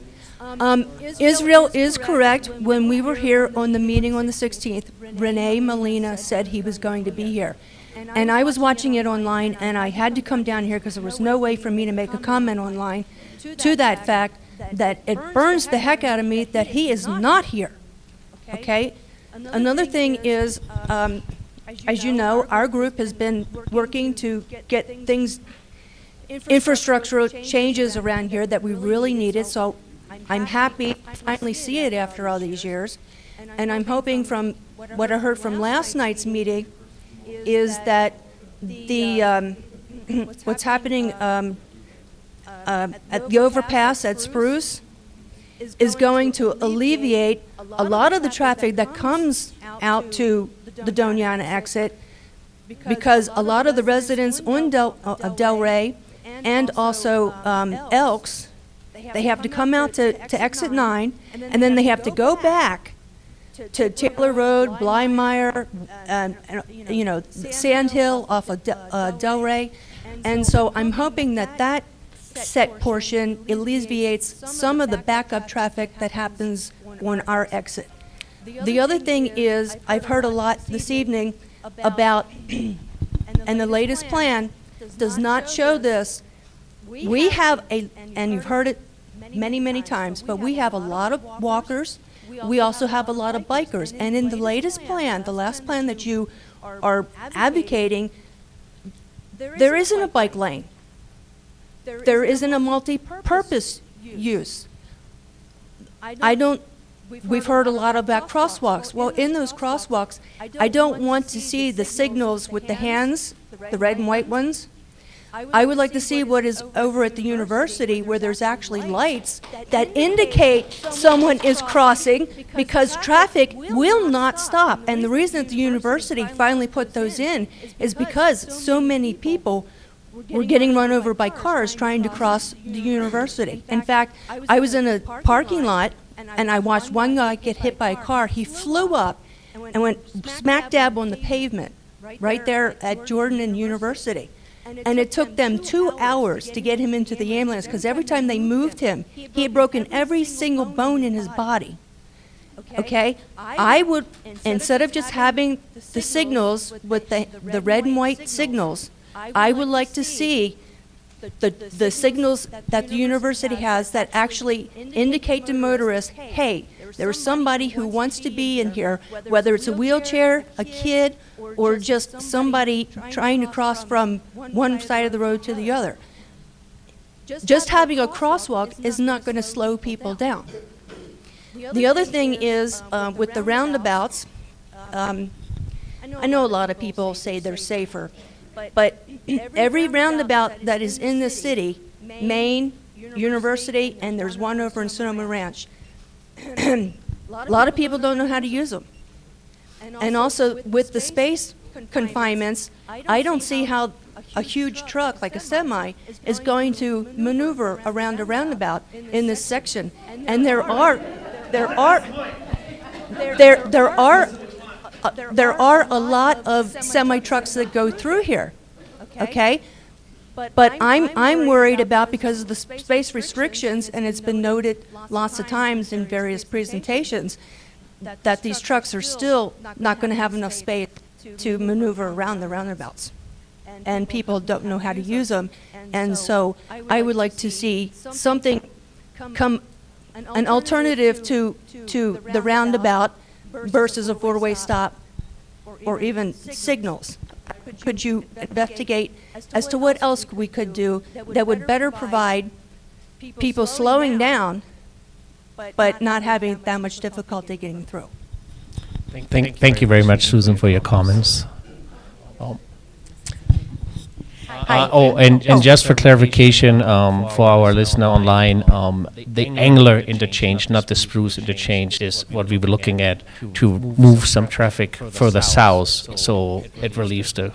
S22: Israel is correct. When we were here on the meeting on the 16th, Renee Molina said he was going to be here. And I was watching it online, and I had to come down here because there was no way for me to make a comment online to that fact that it burns the heck out of me that he is not here. Okay? Another thing is, as you know, our group has been working to get things, infrastructural changes around here that we really needed, so I'm happy to finally see it after all these years. And I'm hoping from what I heard from last night's meeting is that the what's happening at the overpass at Spruce is going to alleviate a lot of the traffic that comes out to the Doniana exit, because a lot of the residents on of Delray and also Elks, they have to come out to exit 9, and then they have to go back to Taylor Road, Blymeyer, Sand Hill off of Delray. And so I'm hoping that set portion alleviates some of the backup traffic that happens on our exit. The other thing is, I've heard a lot this evening about, and the latest plan does not show this. We have and you've heard it many, many times, but we have a lot of walkers. We also have a lot of bikers. And in the latest plan, the last plan that you are advocating, there isn't a bike lane. There isn't a multi-purpose use. We've heard a lot about crosswalks. Well, in those crosswalks, I don't want to see the signals with the hands, the red and white ones. I would like to see what is over at the university, where there's actually lights that indicate someone is crossing, because traffic will not stop. And the reason that the university finally put those in is because so many people were getting run over by cars trying to cross the university. In fact, I was in a parking lot and I watched one guy get hit by a car. He flew up and went smack dab on the pavement right there at Jordan and University. And it took them 2 hours to get him into the ambulance, because every time they moved him, he had broken every single bone in his body. Okay? I would, instead of just having the signals with the red and white signals, I would like to see the signals that the university has that actually indicate to motorists, hey, there's somebody who wants to be in here, whether it's a wheelchair, a kid, or just somebody trying to cross from one side of the road to the other. Just having a crosswalk is not going to slow people down. The other thing is, with the roundabouts, I know a lot of people say they're safer, but every roundabout that is in the city, Maine, University, and there's one over in Sonoma Ranch, a lot of people don't know how to use them. And also with the space confinements, I don't see how a huge truck like a semi is going to maneuver around a roundabout in this section. And there are a lot of semi-trucks that go through here, okay? But I'm worried about, because of the space restrictions, and it's been noted lots of times in various presentations, that these trucks are still not going to have enough space to maneuver around the roundabouts. And people don't know how to use them. And so I would like to see something come, an alternative to the roundabout versus a four-way stop or even signals. Could you investigate as to what else we could do that would better provide people slowing down but not having that much difficulty getting through?
S9: Thank you very much, Susan, for your comments. And just for clarification, for our listener online, the Angler interchange, not the Spruce interchange, is what we were looking at to move some traffic further south, so it relieves the.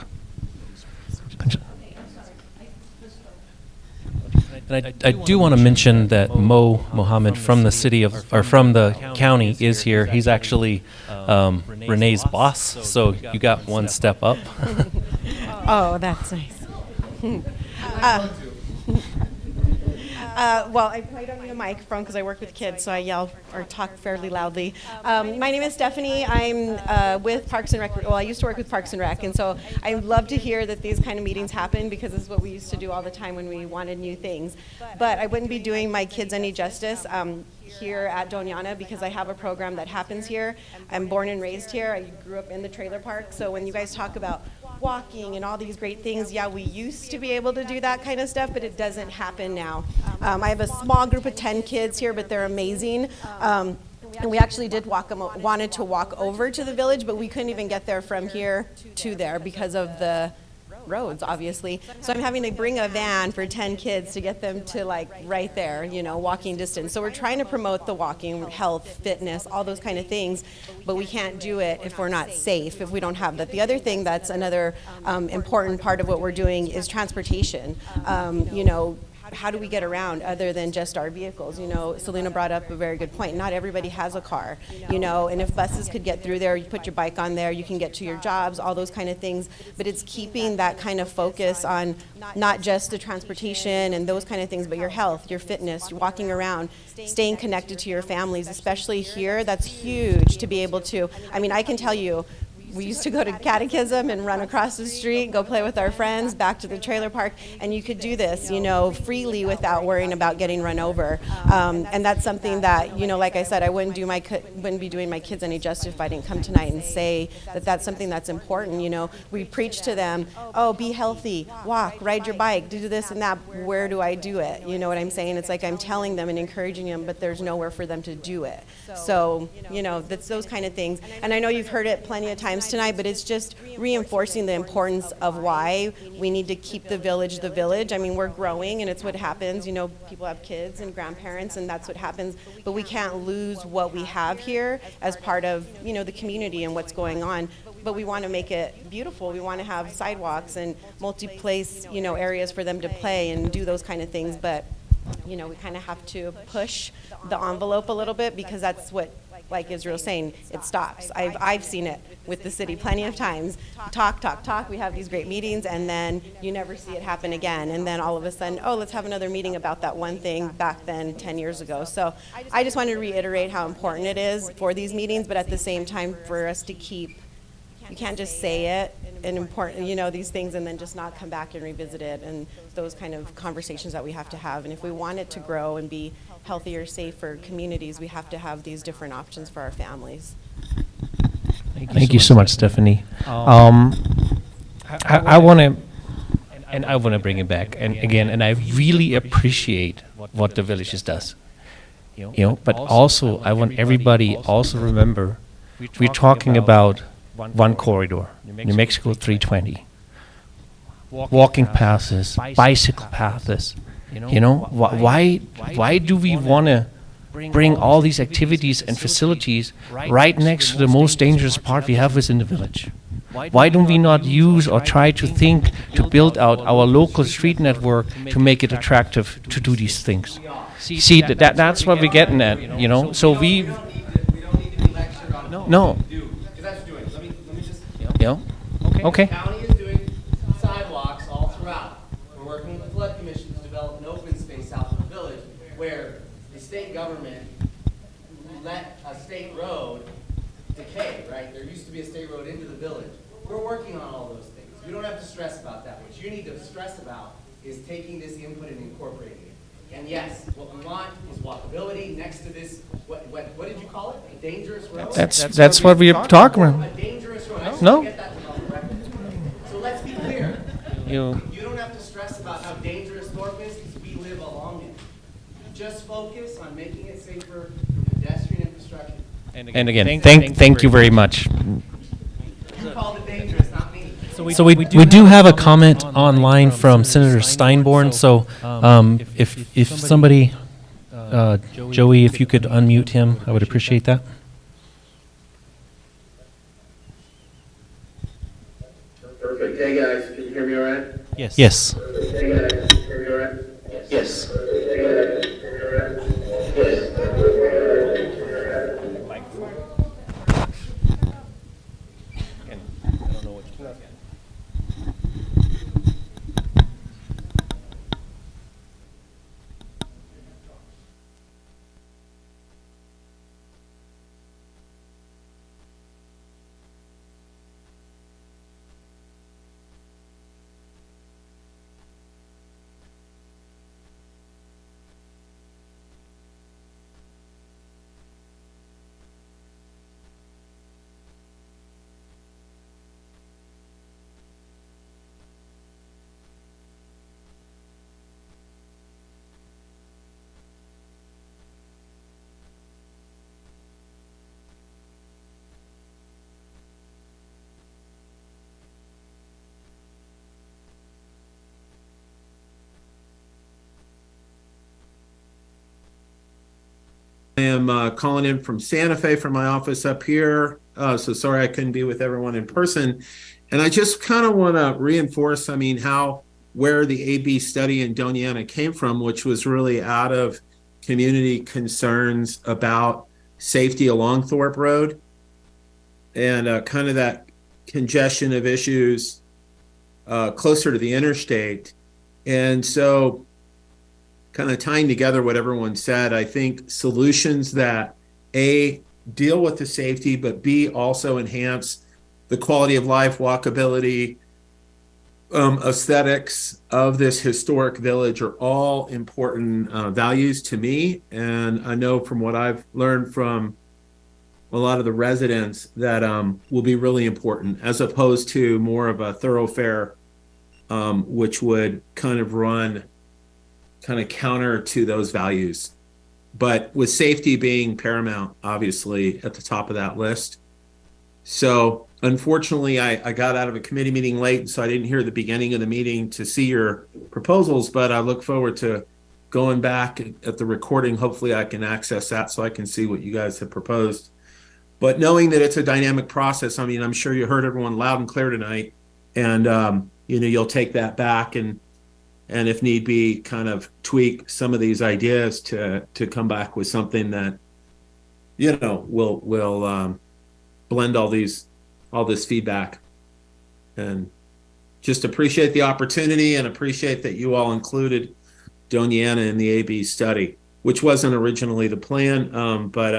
S6: And I do want to mention that Mo Mohammed from the city of, or from the county, is here. He's actually Renee's boss, so you got one step up.
S1: Oh, that's nice. Well, I probably don't need a microphone because I work with kids, so I yell or talk fairly loudly. My name is Stephanie. I'm with Parks and Rec. Well, I used to work with Parks and Rec, and so I love to hear that these kind of meetings happen, because this is what we used to do all the time when we wanted new things. But I wouldn't be doing my kids any justice here at Doñana, because I have a program that happens here. I'm born and raised here. I grew up in the trailer park. So when you guys talk about walking and all these great things, yeah, we used to be able to do that kind of stuff, but it doesn't happen now. I have a small group of 10 kids here, but they're amazing. And we actually did wanted to walk over to the village, but we couldn't even get there from here to there because of the roads, obviously. So I'm having to bring a van for 10 kids to get them to like right there, you know, walking distance. So we're trying to promote the walking, health, fitness, all those kind of things, but we can't do it if we're not safe, if we don't have that. The other thing that's another important part of what we're doing is transportation. You know, how do we get around other than just our vehicles? You know, Selena brought up a very good point. Not everybody has a car, you know, and if buses could get through there, you put your bike on there, you can get to your jobs, all those kind of things. But it's keeping that kind of focus on not just the transportation and those kind of things, but your health, your fitness, walking around, staying connected to your families, especially here. That's huge to be able to. I mean, I can tell you, we used to go to catechism and run across the street, go play with our friends, back to the trailer park, and you could do this, you know, freely without worrying about getting run over. And that's something that, you know, like I said, I wouldn't be doing my kids any justice if I didn't come tonight and say that that's something that's important. You know, we preach to them, oh, be healthy, walk, ride your bike, do this and that. Where do I do it? You know what I'm saying? It's like I'm telling them and encouraging them, but there's nowhere for them to do it. So, you know, that's those kind of things. And I know you've heard it plenty of times tonight, but it's just reinforcing the importance of why we need to keep the village the village. I mean, we're growing, and it's what happens. You know, people have kids and grandparents, and that's what happens. But we can't lose what we have here as part of, you know, the community and what's going on. But we want to make it beautiful. We want to have sidewalks and multi-place, you know, areas for them to play and do those kind of things. But, you know, we kind of have to push the envelope a little bit, because that's what, like Israel's saying, it stops. I've seen it with the city plenty of times. Talk. We have these great meetings, and then you never see it happen again. And then all of a sudden, oh, let's have another meeting about that one thing back then 10 years ago. So I just wanted to reiterate how important it is for these meetings, but at the same time for us to keep, you can't just say it and important, you know, these things and then just not come back and revisit it, and those kind of conversations that we have to have. And if we want it to grow and be healthier, safer communities, we have to have these different options for our families.
S9: Thank you so much, Stephanie. I want to bring it back, and again, and I really appreciate what the villages does. You know, but also I want everybody also remember we're talking about one corridor, New Mexico 320, walking paths, bicycle paths. You know, why do we want to bring all these activities and facilities right next to the most dangerous part we have within the village? Why don't we not use or try to think to build out our local street network to make it attractive to do these things? See, that's what we're getting at, you know. So we don't need to be lectured on no. Because that's doing. Let me just. You know. Okay.
S8: The county is doing sidewalks all throughout. We're working with the flood commission to develop an open space south of the village where the state government let a state road decay, right? There used to be a state road into the village. We're working on all those things. You don't have to stress about that. What you need to stress about is taking this input and incorporating it. And yes, what we want is walkability next to this, what did you call it? A dangerous road?
S9: That's what we're talking about.
S8: A dangerous road.
S9: No.
S8: Get that to the record. So let's be clear. You don't have to stress about how dangerous Thorpe is because we live along it. Just focus on making it safer for pedestrian infrastructure.
S9: And again, thank you very much.
S8: You called it dangerous, not me.
S6: So we do have a comment online from Senator Steinborn. So if somebody, Joey, if you could unmute him, I would appreciate that.
S2: Perfect. Hey guys, can you hear me all right?
S6: Yes.
S2: Hey guys, can you hear me all right? Yes. Hey guys, can you hear me all right? Yes.
S3: I am calling in from Santa Fe from my office up here. So sorry I couldn't be with everyone in person. And I just kind of want to reinforce, I mean, how where the AB study in Doniana came from, which was really out of community concerns about safety along Thorpe Road and kind of that congestion of issues closer to the interstate. And so kind of tying together what everyone said, I think solutions that A, deal with the safety, but B, also enhance the quality of life, walkability, aesthetics of this historic village are all important values to me. And I know from what I've learned from a lot of the residents that will be really important, as opposed to more of a thoroughfare, which would kind of run kind of counter to those values. But with safety being paramount, obviously, at the top of that list. So unfortunately, I got out of a committee meeting late, so I didn't hear the beginning of the meeting to see your proposals, but I look forward to going back at the recording. Hopefully I can access that so I can see what you guys have proposed. But knowing that it's a dynamic process, I mean, I'm sure you heard everyone loud and clear tonight, and you'll take that back and if need be, kind of tweak some of these ideas to come back with something that will blend all this feedback. And just appreciate the opportunity and appreciate that you all included Doniana in the AB study, which wasn't originally the plan, but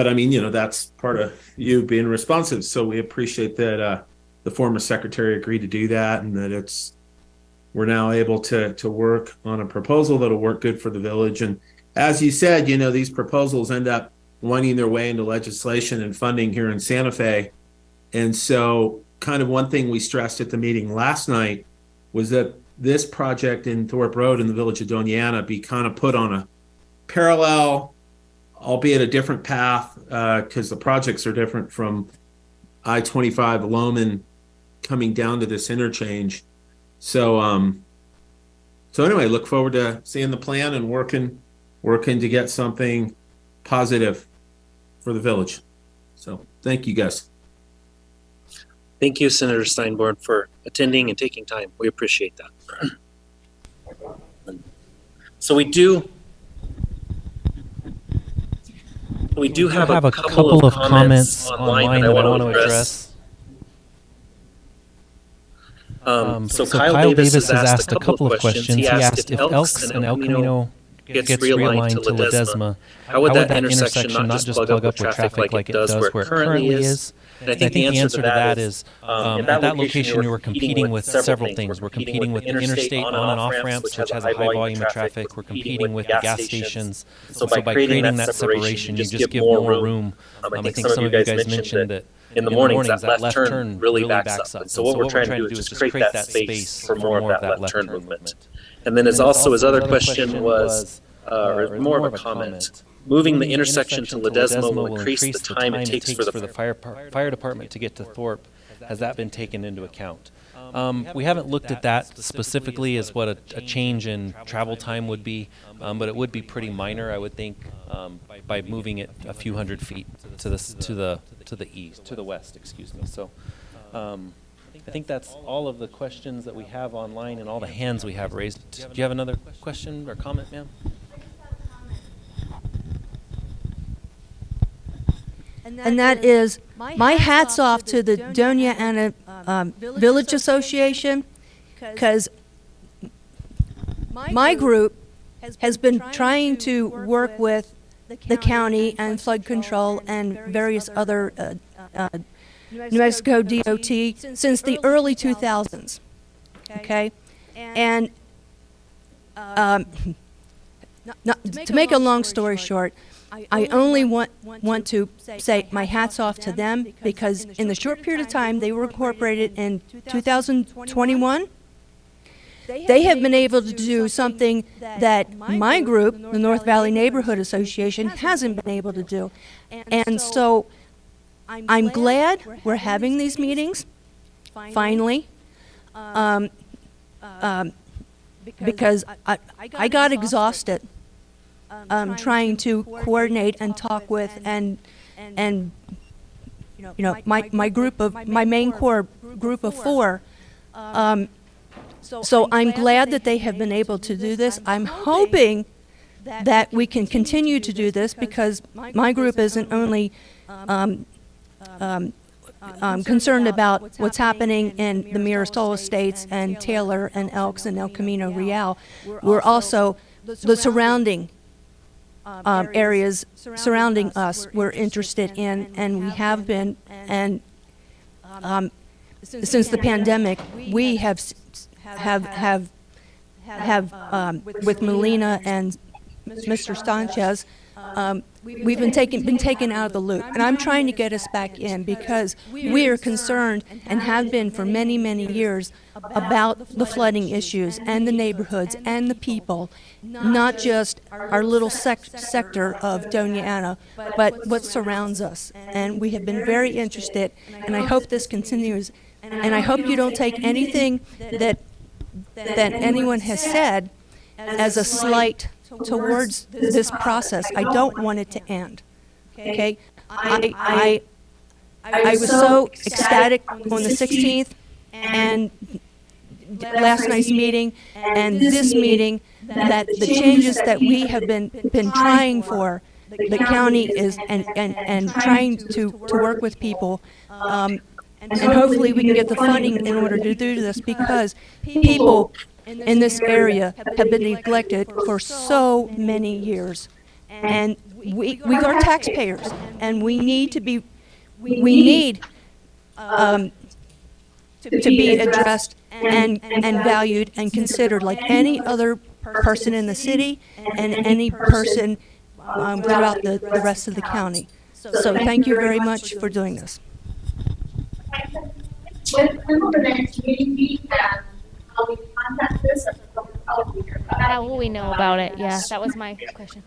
S3: I mean, that's part of you being responsive. So we appreciate that the former secretary agreed to do that, and that we're now able to work on a proposal that'll work good for the village. And as you said, these proposals end up winding their way into legislation and funding here in Santa Fe. And so kind of one thing we stressed at the meeting last night was that this project in Thorpe Road in the village of Doniana be kind of put on a parallel, albeit a different path, because the projects are different from I-25 Loman coming down to this interchange. So anyway, look forward to seeing the plan and working to get something positive for the village. So thank you guys.
S4: Thank you, Senator Steinborn, for attending and taking time. We appreciate that. So we do have a couple of comments online that I want to address. So Kyle Davis has asked a couple of questions. He asked if Elks and El Camino gets realigned to Ledesma, how would that intersection not just plug up with traffic like it does where it currently is? And I think the answer to that is, at that location you were competing with several things. We're competing with the interstate on and off ramps, which has a high volume of traffic. We're competing with the gas stations. So by creating that separation, you just give more room. I think some of you guys mentioned that in the mornings that left turn really backs up. And so what we're trying to do is just create that space for more of that left turn movement. And then his other question was, or more of a comment, moving the intersection to Ledesma will increase the time it takes for the fire department to get to Thorpe. Has that been taken into account? We haven't looked at that specifically as what a change in travel time would be, but it would be pretty minor, I would think, by moving it a few hundred feet to the west. Excuse me. So, I think that's all of the questions that we have online and all the hands we have raised. Do you have another question or comment, ma'am?
S22: And that is, my hat's off to the Doniana Village Association, because my group has been trying to work with the county and flood control and various other New Mexico DOT since the early 2000s, okay? And to make a long story short, I only want to say my hat's off to them, because in the short period of time they were incorporated in 2021, they have been able to do something that my group, the North Valley Neighborhood Association, hasn't been able to do. And so I'm glad we're having these meetings, finally, because I got exhausted trying to coordinate and talk with and my main core group of 4. So I'm glad that they have been able to do this. I'm hoping that we can continue to do this because my group isn't only concerned about what's happening in the Mirasol Estates and Taylor and Elks and El Camino Real. We're also the surrounding areas surrounding us we're interested in, and we have been, and since the pandemic, we have with Melina and Mr. Sanchez, we've been taken out of the loop, and I'm trying to get us back in because we are concerned and have been for many, many years about the flooding issues and the neighborhoods and the people, not just our little sector of Doña Ana, but what surrounds us. And we have been very interested, and I hope this continues. And I hope you don't take anything that anyone has said as a slight towards this process. I don't want it to end. Okay? I was so ecstatic on the 16th and last night's meeting and this meeting that the changes that we have been trying for, the county is and trying to work with people. And hopefully we can get the funding in order to do this, because people in this area have been neglected for so many years. And we are taxpayers, and we need to be, to be addressed and valued and considered like any other person in the city and any person throughout the rest of the county. So thank you very much for doing this.
S2: When will the next meeting be, and how we contact this as a public policy?
S13: How will we know about it? Yeah, that was my question.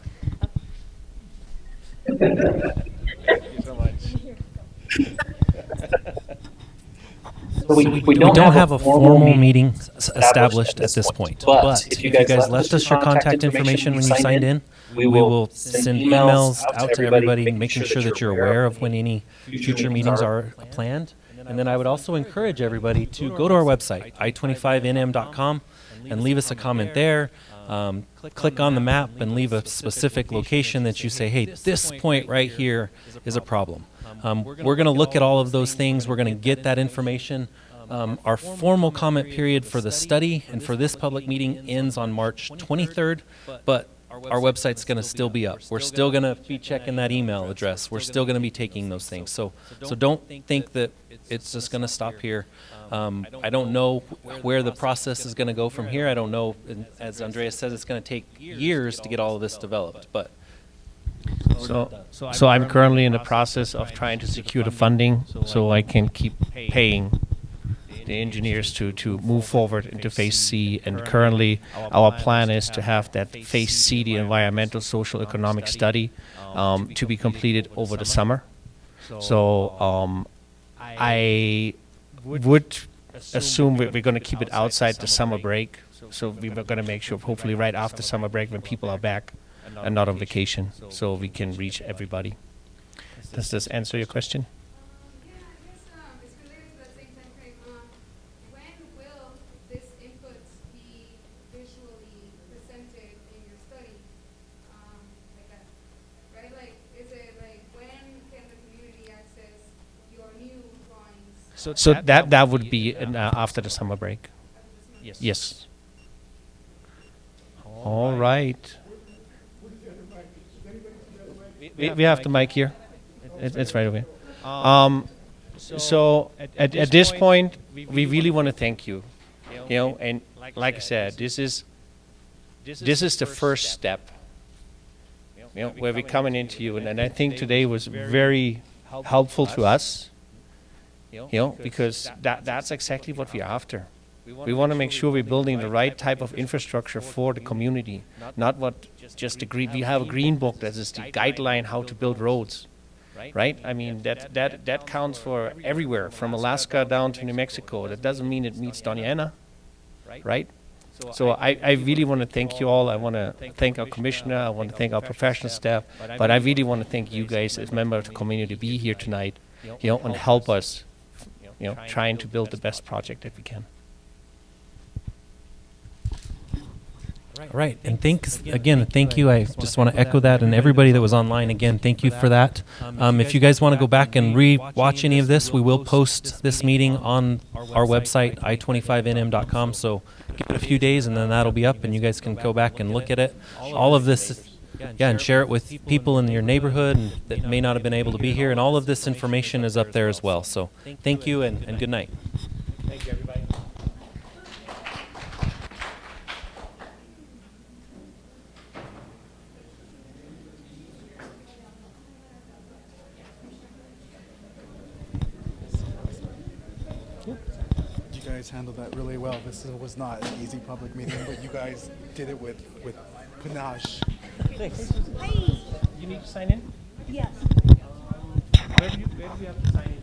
S3: Thank you so much.
S6: So we don't have a formal meeting established at this point, but if you guys left us your contact information when you signed in, we will send emails out to everybody, making sure that you're aware of when any future meetings are planned. And then I would also encourage everybody to go to our website, i25nm.com, and leave us a comment there. Click on the map and leave a specific location that you say, hey, this point right here is a problem. We're going to look at all of those things. We're going to get that information. Our formal comment period for the study and for this public meeting ends on March 23rd, but our website's going to still be up. We're still going to be checking that email address. We're still going to be taking those things. So don't think that it's just going to stop here. I don't know where the process is going to go from here. I don't know. As Andreas says, it's going to take years to get all of this developed. But
S9: So I'm currently in the process of trying to secure the funding so I can keep paying the engineers to move forward into Phase C. And currently, our plan is to have that Phase C, the environmental, social, economic study, to be completed over the summer. So I would assume we're going to keep it outside the summer break. So we're going to make sure, hopefully right after summer break, when people are back and not on vacation, so we can reach everybody. Does this answer your question? So that would be after the summer break. Yes. All right. We have the mic here. It's right over here. So at this point, we really want to thank you. You know, and like I said, this is the first step. You know, where we're coming into you, and I think today was very helpful to us. You know, because that's exactly what we're after. We want to make sure we're building the right type of infrastructure for the community, not what just the green. We have a green book that is the guideline how to build roads, right? I mean that counts for everywhere from Alaska down to New Mexico. That doesn't mean it meets Doña Ana, right? So I really want to thank you all. I want to thank our commissioner. I want to thank our professional staff, but I really want to thank you guys as members of the community to be here tonight, you know, and help us. You know, trying to build the best project that we can.
S6: All right, and thank you. I just want to echo that, and everybody that was online, again, thank you for that. If you guys want to go back and re-watch any of this, we will post this meeting on our website, i25nm.com, so give it a few days, and then that'll be up, and you guys can go back and look at it. All of this, and share it with people in your neighborhood and that may not have been able to be here, and all of this information is up there as well. So thank you, and good night.
S20: Thank you, everybody.
S5: You guys handled that really well. This was not an easy public meeting, but you guys did it with panache.
S18: Thanks.
S9: You need to sign in?
S22: Yes.
S9: Where do you have to sign in?